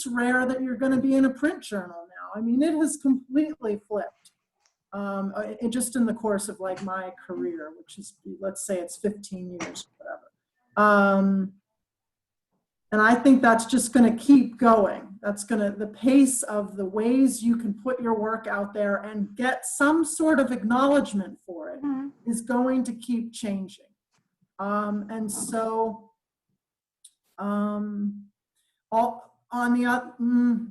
rare that you're going to be in a print journal now. I mean, it has completely flipped. Just in the course of like my career, which is, let's say it's 15 years, whatever. And I think that's just going to keep going. The pace of the ways you can put your work out there and get some sort of acknowledgement for it is going to keep changing. And so, all on the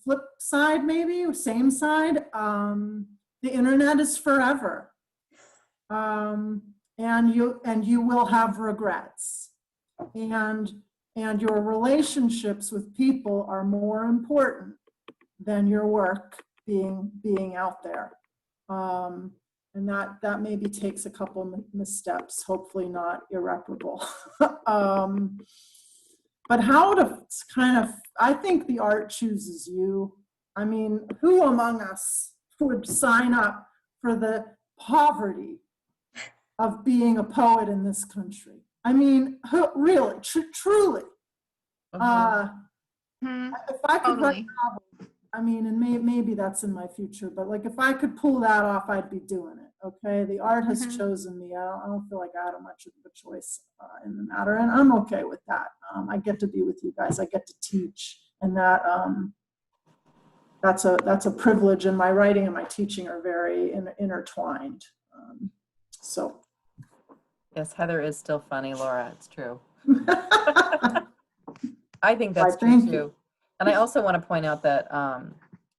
flip side, maybe same side, The internet is forever. And you will have regrets. And your relationships with people are more important than your work being out there. And that maybe takes a couple missteps, hopefully not irreparable. But how to kind of, I think the art chooses you. I mean, who among us would sign up for the poverty of being a poet in this country? I mean, really, truly. If I could write Totally. novels, I mean, and maybe that's in my future, but like if I could pull that off, I'd be doing it. Okay, the art has chosen me. I don't feel like I had much of a choice in the matter, and I'm okay with that. I get to be with you guys. I get to teach, and that's a privilege. And my writing and my teaching are very intertwined. So. Yes, Heather is still funny, Laura. It's true. I think that's Right, true thank too. you. And I also want to point out that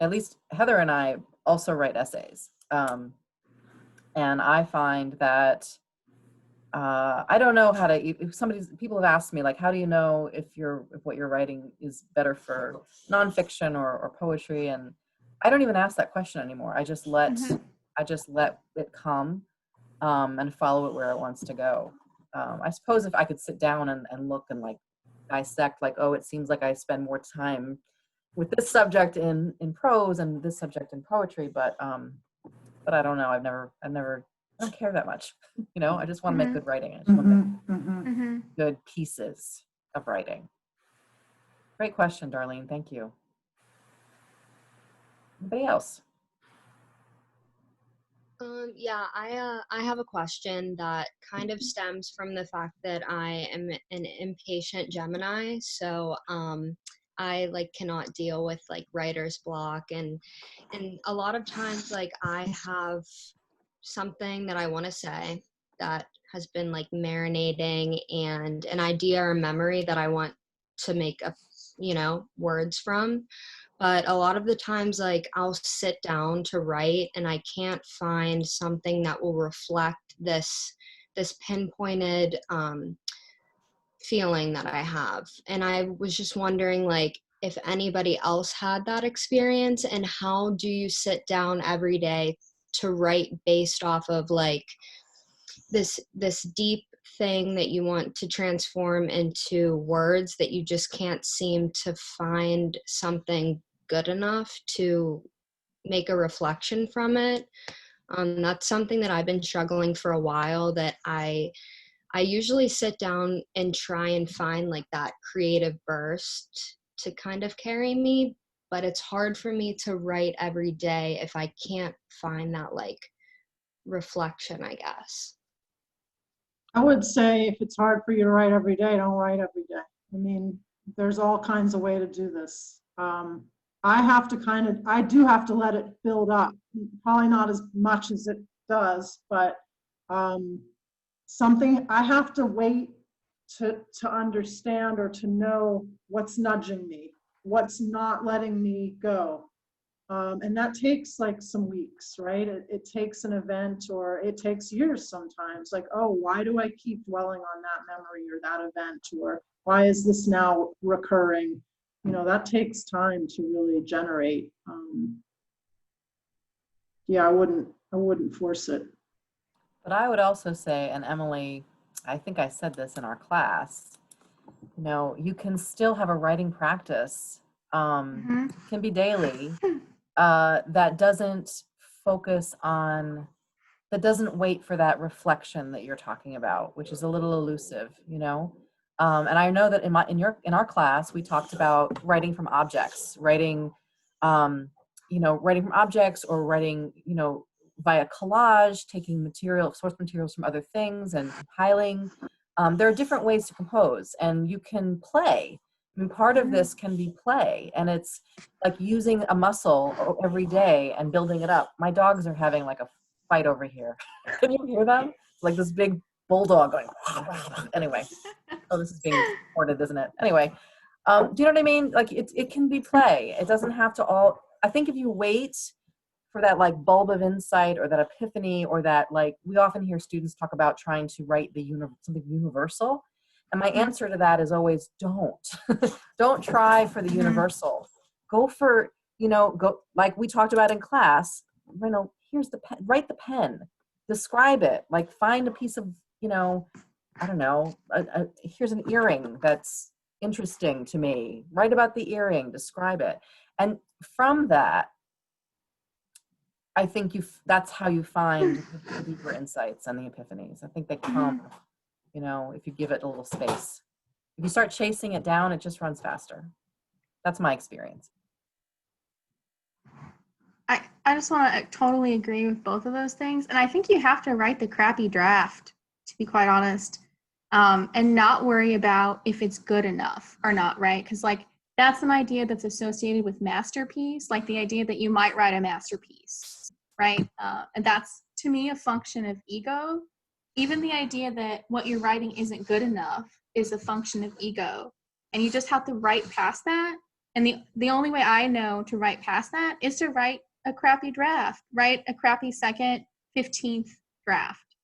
at least Heather and I also write essays. And I find that I don't know how to, if people have asked me, like, how do you know if what you're writing is better for nonfiction or poetry? And I don't even ask that question anymore. I just let it come and follow it where it wants to go. I suppose if I could sit down and look and like dissect, like, oh, it seems like I spend more time with this subject in prose and this subject in poetry, but I don't know. I don't care that much. You know, I just want to make good writing. I just want to make good pieces of writing. Great question, Darlene. Thank you. Anybody else? Yeah, I have a question that kind of stems from the fact that I am an impatient Gemini. So I like cannot deal with like writer's block, and a lot of times like I have something that I want to say that has been like marinating, and an idea or memory that I want to make up, words from. But a lot of the times, like, I'll sit down to write and I can't find something that will reflect this pinpointed feeling that I have. And I was just wondering, like, if anybody else had that experience, and how do you sit down every day to write based off of like this deep thing that you want to transform into words that you just can't seem to find something good enough to make a reflection from it. That's something that I've been struggling for a while, that I usually sit down and try and find like that creative burst to kind of carry me, but it's hard for me to write every day if I can't find that like reflection, I guess. I would say if it's hard for you to write every day, don't write every day. I mean, there's all kinds of ways to do this. I do have to let it build up. Probably not as much as it does, but something I have to wait to understand or to know what's nudging me, what's not letting me go. And that takes like some weeks, right? It takes an event, or it takes years sometimes. Like, oh, why do I keep dwelling on that memory or that event? Or why is this now recurring? That takes time to really generate. Yeah, I wouldn't force it. But I would also say, and Emily, I think I said this in our class, you can still have a writing practice, can be daily, that doesn't wait for that reflection that you're talking about, which is a little elusive, and I know that in our class, we talked about writing from objects, writing from objects, or writing, via collage, taking source materials from other things and compiling. There are different ways to compose, and you can play. I mean, part of this can be play, and it's like using a muscle every day and building it up. My dogs are having like a fight over here. Can you hear them? It's like this big bulldog going, anyway. Oh, this is being recorded, isn't it? Anyway, do you know what I mean? Like it can be play. It doesn't have to I think if you wait for that like bulb of insight or that epiphany, or that, like, we often hear students talk about trying to write something universal. And my answer to that is always don't. Don't try for the universal. Go for, go, like we talked about in class, here's the pen, write the pen, describe it, like find a piece of, I don't know, here's an earring that's interesting to me. Write about the earring, describe it. And from that, I think that's how you find the deeper insights and the epiphanies. I think they come, if you give it a little space. If you start chasing it down, it just runs faster. That's my experience. I just want to totally agree with both of those things. And I think you have to write the crappy draft, to be quite honest, and not worry about if it's good enough or not, right? Because like that's an idea that's associated with masterpiece, like the idea that you might write a masterpiece, right? And that's, to me, a function of ego. Even the idea that what you're writing isn't good enough is a function of ego. And you just have to write past that. And the only way I know to write past that is to write a crappy draft, write a crappy second, 15th draft.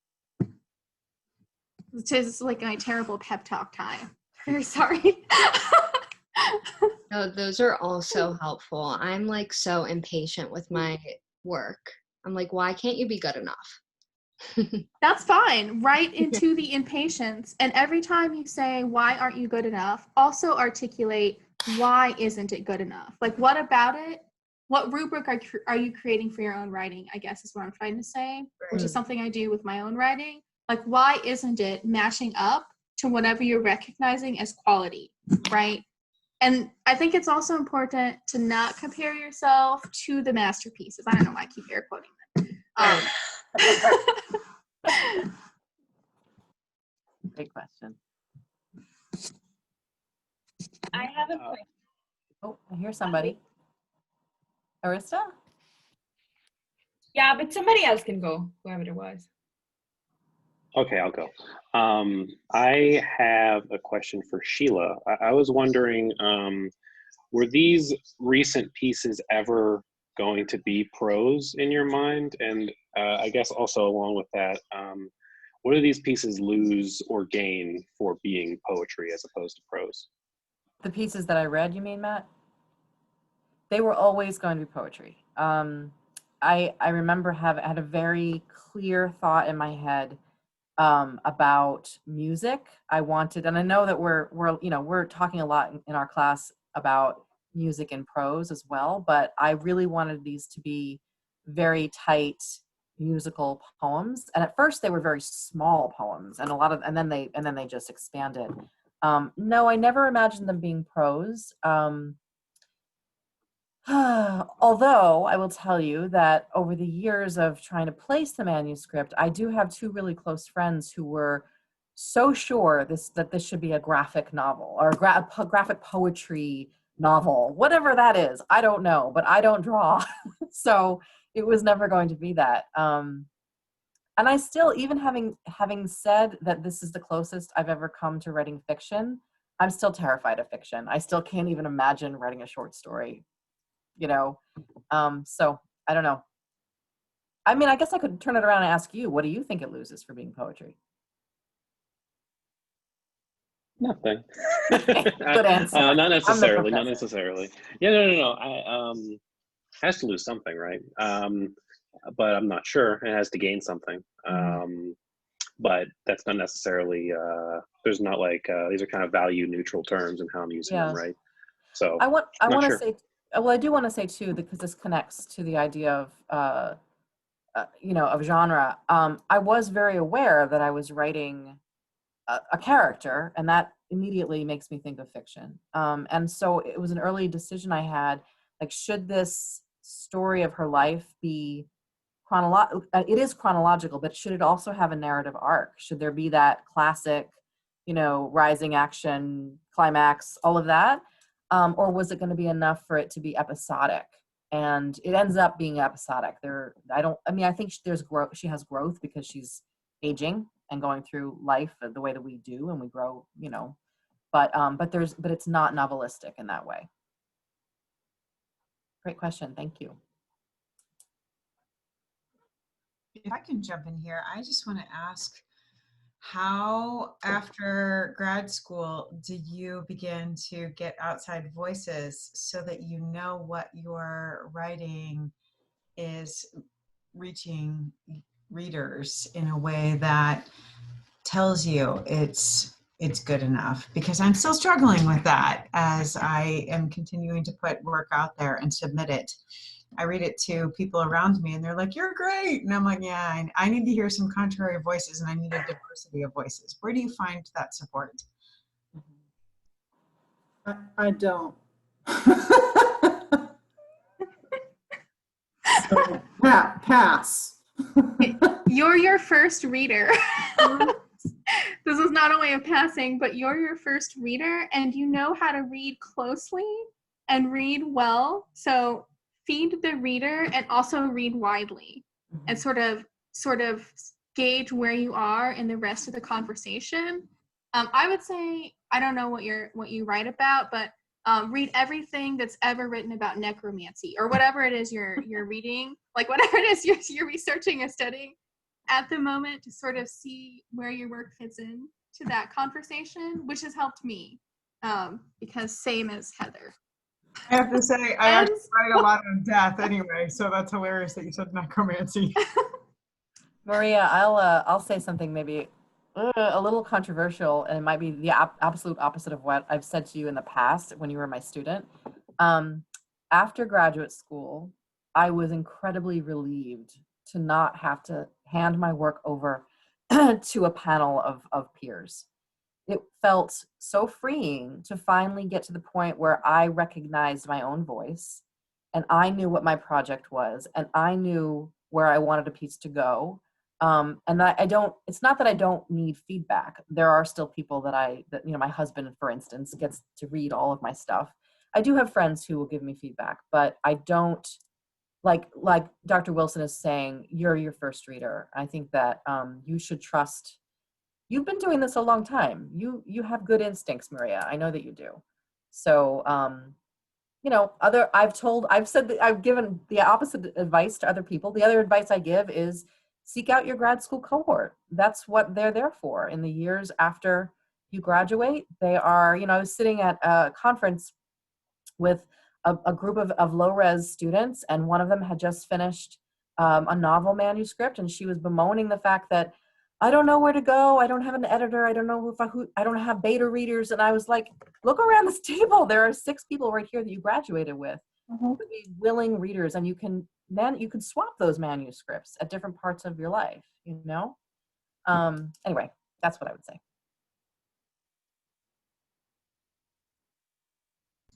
Which is like my terrible pep talk time. Very sorry. No, those are all so helpful. I'm like so impatient with my work. I'm like, why can't you be good enough? That's fine. Right into the impatience. And every time you say, why aren't you good enough? Also articulate, why isn't it good enough? Like, what about it? What rubric are you creating for your own writing, I guess is what I'm trying to say, which is something I do with my own writing. Like, why isn't it matching up to whatever you're recognizing as quality, right? And I think it's also important to not compare yourself to the masterpieces. I don't know why I keep air quoting them. Great question. I have a question. Oh, I hear somebody. Arista? Yeah, but somebody else can go, whoever it was. Okay, I'll go. I have a question for Sheila. I was wondering, were these recent pieces ever going to be prose in your mind? And I guess also along with that, what do these pieces lose or gain for being poetry as opposed to prose? The pieces that I read, you mean, Matt? They were always going to be poetry. I remember had a very clear thought in my head about music. I wanted, and I know that we're talking a lot in our class about music and prose as well, but I really wanted these to be very tight musical poems. And at first they were very small poems, and and then they just expanded. No, I never imagined them being prose. Although I will tell you that over the years of trying to place the manuscript, I do have two really close friends who were so sure that this should be a graphic novel or a graphic poetry novel, whatever that is. I don't know, but I don't draw. So it was never going to be that. And I still, even having said that this is the closest I've ever come to writing fiction, I'm still terrified of fiction. I still can't even imagine writing a short story. So I don't know. I mean, I guess I could turn it around and ask you, what do you think it loses for being poetry? Nothing. Good answer. Not necessarily. Not necessarily. Yeah, no. It has to lose something, right? But I'm not sure. It has to gain something. But that's not necessarily. There's not like these are kind of value neutral terms in how I'm using them, right? So I want to sure. say. Well, I do want to say too, because this connects to the idea of, of genre. I was very aware that I was writing a character, and that immediately makes me think of fiction. And so it was an early decision I had, like, should this story of her life be chronological? It is chronological, but should it also have a narrative arc? Should there be that classic, rising action, climax, all of that? Or was it going to be enough for it to be episodic? And it ends up being episodic. I think there's growth. She has growth because she's aging and going through life the way that we do, and we grow, but it's not novelistic in that way. Great question. Thank you. If I can jump in here, I just want to ask, how, after grad school, do you begin to get outside voices so that you know what you're writing is reaching readers in a way that tells you it's good enough? Because I'm still struggling with that as I am continuing to put work out there and submit it. I read it to people around me and they're like, "You're great." And I'm like, yeah, I need to hear some contrary voices and I need a diversity of voices. Where do you find that support? I don't. So, pass. You're your first reader. This is not a way of passing, but you're your first reader and you know how to read closely and read well. So feed the reader and also read widely and sort of gauge where you are in the rest of the conversation. I would say, I don't know what you write about, but read everything that's ever written about necromancy or whatever it is you're reading, like whatever it is you're researching or studying at the moment, to sort of see where your work fits in to that conversation, which has helped me, because same as Heather. I have to say, I actually write a lot of death anyway, so that's hilarious that you said necromancy. Maria, I'll say something maybe a little controversial, and it might be the absolute opposite of what I've said to you in the past when you were my student. After graduate school, I was incredibly relieved to not have to hand my work over to a panel of peers. It felt so freeing to finally get to the point where I recognized my own voice and I knew what my project was and I knew where I wanted a piece to go. And it's not that I don't need feedback. There are still people that my husband, for instance, gets to read all of my stuff. I do have friends who will give me feedback, but I don't, like Dr. Wilson is saying, you're your first reader. I think that you should trust. You've been doing this a long time. You have good instincts, Maria. I know that you do. So, I've said that I've given the opposite advice to other people. The other advice I give is seek out your grad school cohort. That's what they're there for. In the years after you graduate, they are, I was sitting at a conference with a group of low-res students, and one of them had just finished a novel manuscript, and she was bemoaning the fact that I don't know where to go. I don't have an editor. I don't know I don't have beta readers. And I was like, look around this table. There are 6 people right here that you graduated with. Who would be willing readers, and you can swap those manuscripts at different parts of your life. Anyway, that's what I would say.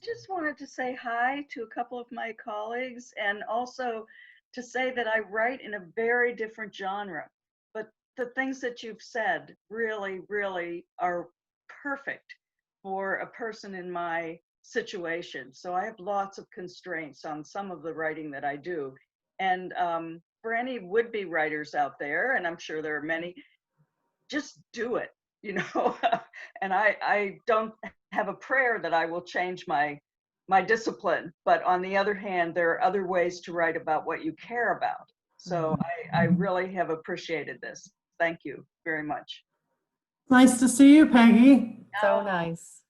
Just wanted to say hi to a couple of my colleagues and also to say that I write in a very different genre, but the things that you've said really, really are perfect for a person in my situation. So I have lots of constraints on some of the writing that I do. And for any would-be writers out there, and I'm sure there are many, just do it, and I don't have a prayer that I will change my discipline, but on the other hand, there are other ways to write about what you care about. So I really have appreciated this. Thank you very much. Nice to see you, Peggy. So nice.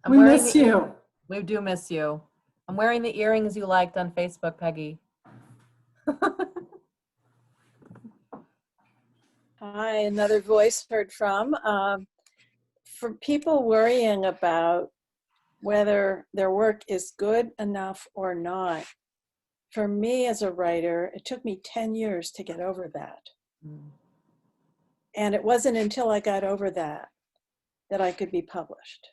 We miss you. We do miss you. I'm wearing the earrings you liked on Facebook, Peggy. Hi, another voice heard from. For people worrying about whether their work is good enough or not, for me as a writer, it took me 10 years to get over that. And it wasn't until I got over that I could be published.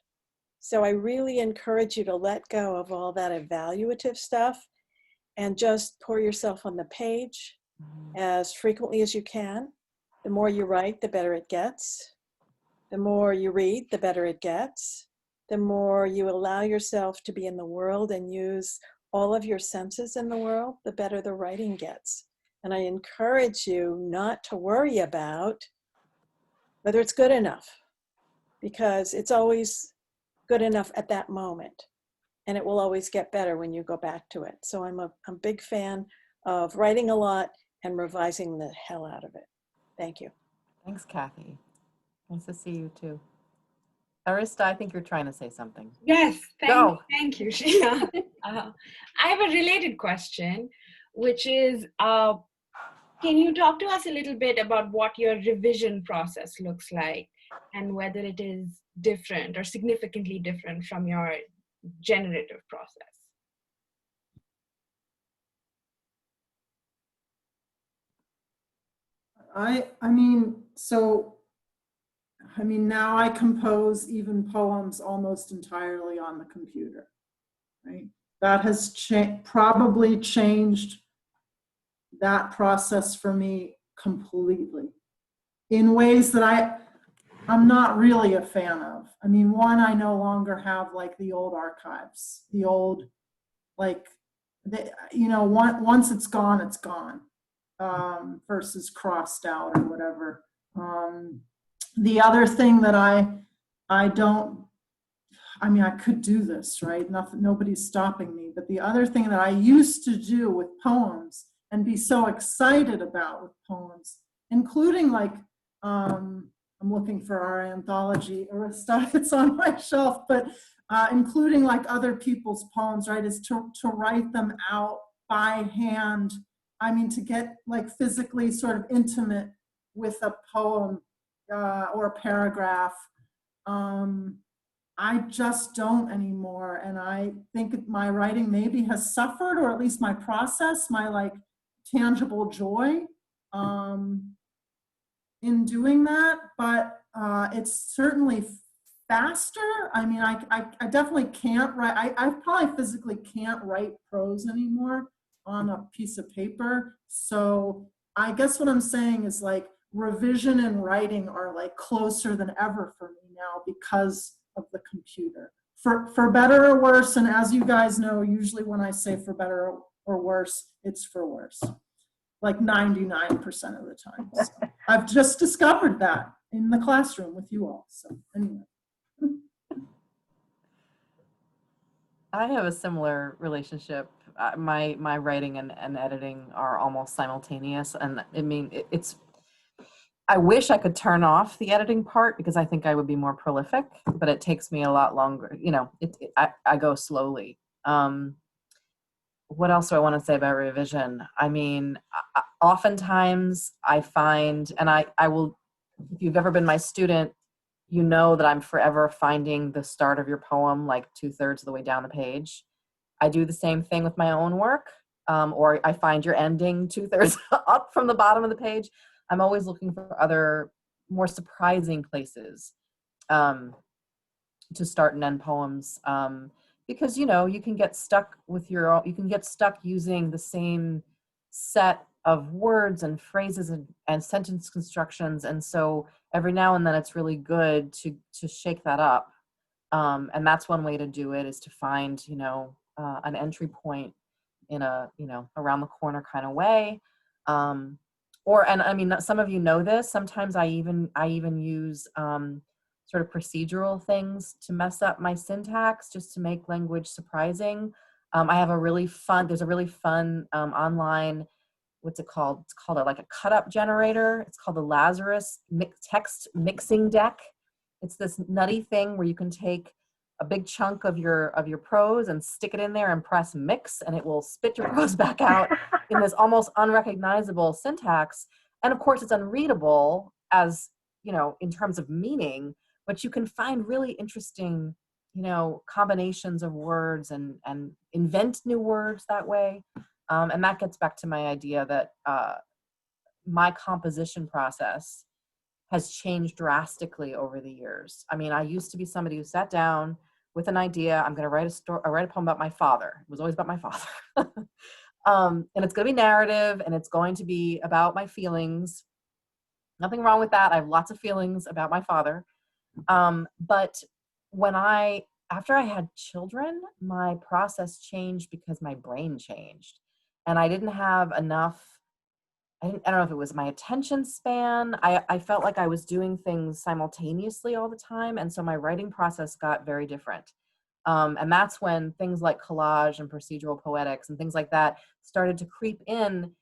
So I really encourage you to let go of all that evaluative stuff and just pour yourself on the page as frequently as you can. The more you write, the better it gets. The more you read, the better it gets. The more you allow yourself to be in the world and use all of your senses in the world, the better the writing gets. And I encourage you not to worry about whether it's good enough, because it's always good enough at that moment. And it will always get better when you go back to it. So I'm a big fan of writing a lot and revising the hell out of it. Thank you. Thanks, Kathy. Nice to see you too. Arista, I think you're trying to say something. Yes, Go. thank you, Sheila. I have a related question, which is, can you talk to us a little bit about what your revision process looks like and whether it is different or significantly different from your generative process? Now I compose even poems almost entirely on the computer, right? That has probably changed that process for me completely in ways that I'm not really a fan of. One, I no longer have like the old archives, the old, like, once it's gone, it's gone, versus crossed out or whatever. The other thing that I could do this, right? Nobody's stopping me. But the other thing that I used to do with poems and be so excited about with poems, including like, I'm looking for our anthology, Arista, it's on my shelf, but including like other people's poems, right, is to write them out by hand. To get like physically sort of intimate with a poem or a paragraph. I just don't anymore. And I think my writing maybe has suffered, or at least my process, my like tangible joy in doing that. But it's certainly faster. I definitely can't write. I probably physically can't write prose anymore on a piece of paper. So I guess what I'm saying is like revision and writing are like closer than ever for me now because of the computer. For better or worse, and as you guys know, usually when I say for better or worse, it's for worse. Like 99% of the time. So I've just discovered that in the classroom with you all. So anyway. I have a similar relationship. My writing and editing are almost simultaneous, and it's. I wish I could turn off the editing part because I think I would be more prolific, but it takes me a lot longer. I go slowly. What else do I want to say about revision? Oftentimes I find, and I will, if you've ever been my student, you know that I'm forever finding the start of your poem like 2/3 of the way down the page. I do the same thing with my own work, or I find your ending 2/3 up from the bottom of the page. I'm always looking for other more surprising places to start and end poems, because you can get stuck with you can get stuck using the same set of words and phrases and sentence constructions, and so every now and then it's really good to shake that up, and that's one way to do it, is to find an entry point in a around the corner kind of way. Some of you know this, sometimes I even use sort of procedural things to mess up my syntax just to make language surprising. There's a really fun online, what's it called? It's called like a cut-up generator. It's called the Lazarus text mixing deck. It's this nutty thing where you can take a big chunk of your prose and stick it in there and press mix, and it will spit your prose back out in this almost unrecognizable syntax. And of course it's unreadable as, in terms of meaning, but you can find really interesting, combinations of words and invent new words that way. And that gets back to my idea that my composition process has changed drastically over the years. I used to be somebody who sat down with an idea. I'm going to write a poem about my father. It was always about my father. And it's going to be narrative, and it's going to be about my feelings. Nothing wrong with that. I have lots of feelings about my father. But after I had children, my process changed because my brain changed. And I didn't have enough, I don't know if it was my attention span. I felt like I was doing things simultaneously all the time. And so my writing process got very different. And that's when things like collage and procedural poetics and things like that started to creep in.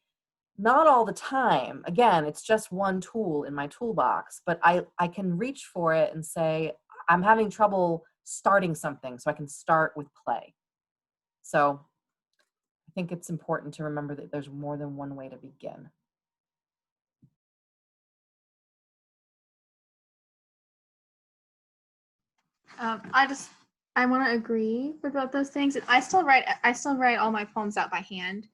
not all the time. Again, it's just one tool in my toolbox, but I can reach for it and say, I'm having trouble starting something, so I can start with play. So I think it's important to remember that there's more than one way to begin. I want to agree with both those things. I still write all my poems out by hand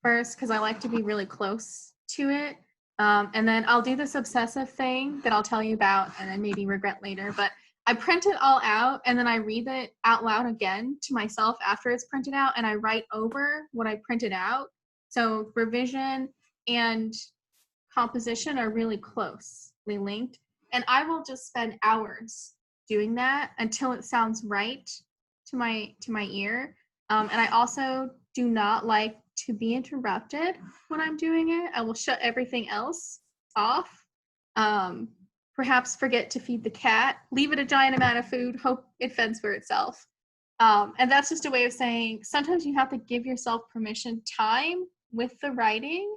first because I like to be really close to it. And then I'll do this obsessive thing that I'll tell you about and then maybe regret later. But I print it all out and then I read it out loud again to myself after it's printed out, and I write over what I printed out. So revision and composition are really closely linked. And I will just spend hours doing that until it sounds right to my ear. And I also do not like to be interrupted when I'm doing it. I will shut everything else off. Perhaps forget to feed the cat, leave it a giant amount of food, hope it fends for itself. And that's just a way of saying sometimes you have to give yourself permission time with the writing.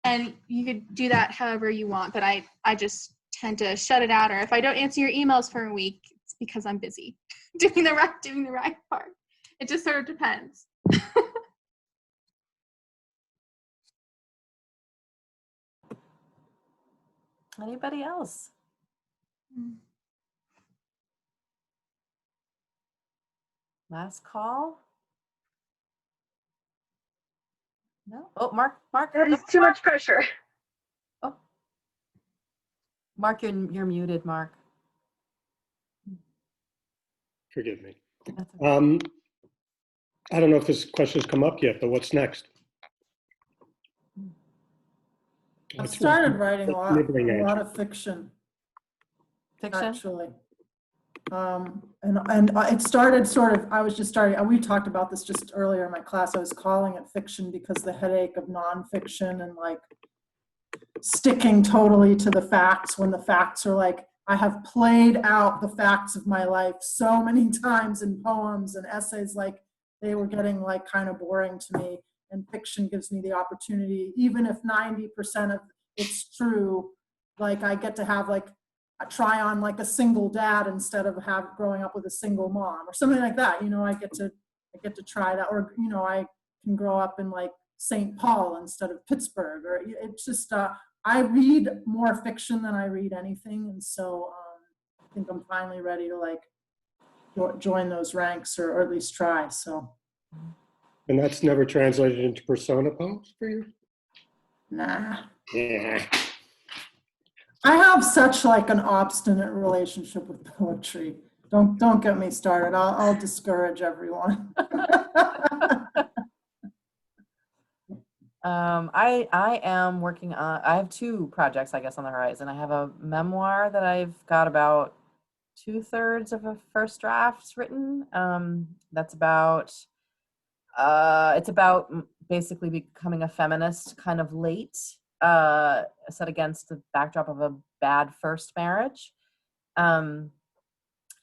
And you could do that however you want, but I just tend to shut it out. Or if I don't answer your emails for a week, it's because I'm busy doing the right part. It just sort of depends. Anybody else? Last call? No? Oh, Mark. That is too much pressure. Oh. Mark, you're muted, Mark. Forgive me. That's okay. I don't know if this question's come up yet, but what's next? I've started writing a lot of fiction. Fiction? Actually. And it started sort of, I was just starting, we talked about this just earlier in my class. I was calling it fiction because the headache of nonfiction and like sticking totally to the facts when the facts are like, I have played out the facts of my life so many times in poems and essays, like they were getting like kind of boring to me. And fiction gives me the opportunity, even if 90% of it's true, like I get to have like try on like a single dad instead of growing up with a single mom or something like that. You know, I get to try that, or you know, I can grow up in like St. Paul instead of Pittsburgh, or it's just I read more fiction than I read anything, and so I think I'm finally ready to like join those ranks, or at least try. So. And that's never translated into persona poems for you? Nah. Yeah. I have such like an obstinate relationship with poetry. Don't get me started. I'll discourage everyone. I am working on, I have two projects, I guess, on the horizon. I have a memoir that I've got about 2/3 of a first draft written. That's about, it's about basically becoming a feminist kind of late, set against the backdrop of a bad first marriage.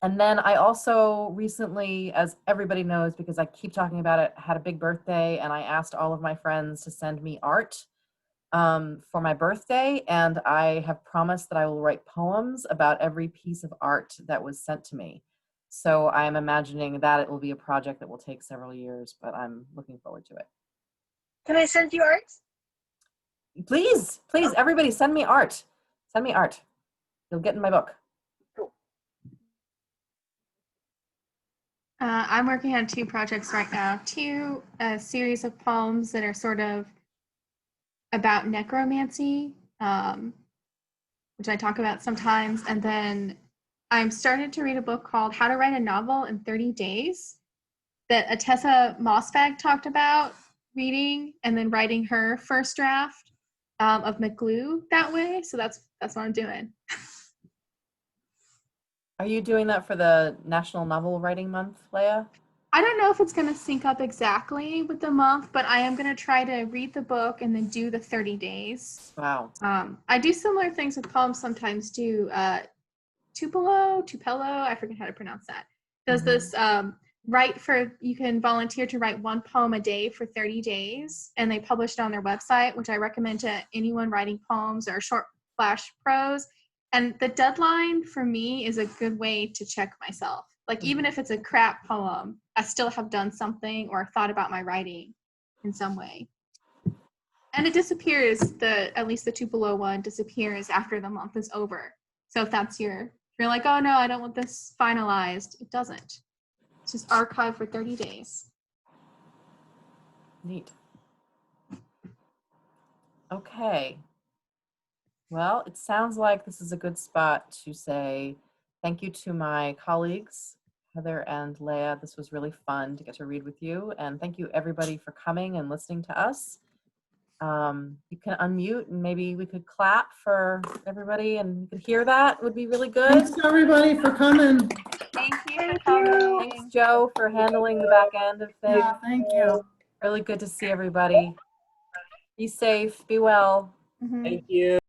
And then I also recently, as everybody knows, because I keep talking about it, had a big birthday, and I asked all of my friends to send me art for my birthday. And I have promised that I will write poems about every piece of art that was sent to me. So I'm imagining that it will be a project that will take several years, but I'm looking forward to it. Can I send you art? Please, everybody send me art. Send me art. You'll get in my book. I'm working on two projects right now. A series of poems that are sort of about necromancy, which I talk about sometimes. And then I'm started to read a book called How to Write a Novel in 30 Days that Atessa Mossbag talked about reading and then writing her first draft of McGlue that way. So that's what I'm doing. Are you doing that for the National Novel Writing Month, Leia? I don't know if it's going to sync up exactly with the month, but I am going to try to read the book and then do the 30 days. Wow. I do similar things with poems sometimes too. Tupelo, I forget how to pronounce that. Does this you can volunteer to write one poem a day for 30 days, and they publish it on their website, which I recommend to anyone writing poems or short flash prose. And the deadline for me is a good way to check myself. Like, even if it's a crap poem, I still have done something or thought about my writing in some way. And it disappears, at least the Tupelo one disappears after the month is over. So if you're like, oh no, I don't want this finalized, it doesn't. It's just archived for 30 days. Neat. Okay. Well, it sounds like this is a good spot to say thank you to my colleagues, Heather and Leia. This was really fun to get to read with you. And thank you everybody for coming and listening to us. You can unmute and maybe we could clap for everybody and you could hear that. Would be really good. Thanks everybody for coming. Thank you for coming. Thanks, Joe, for handling the back end of things. Yeah, thank you. Really good to see everybody. Be safe, be well. Mhm. Thank you.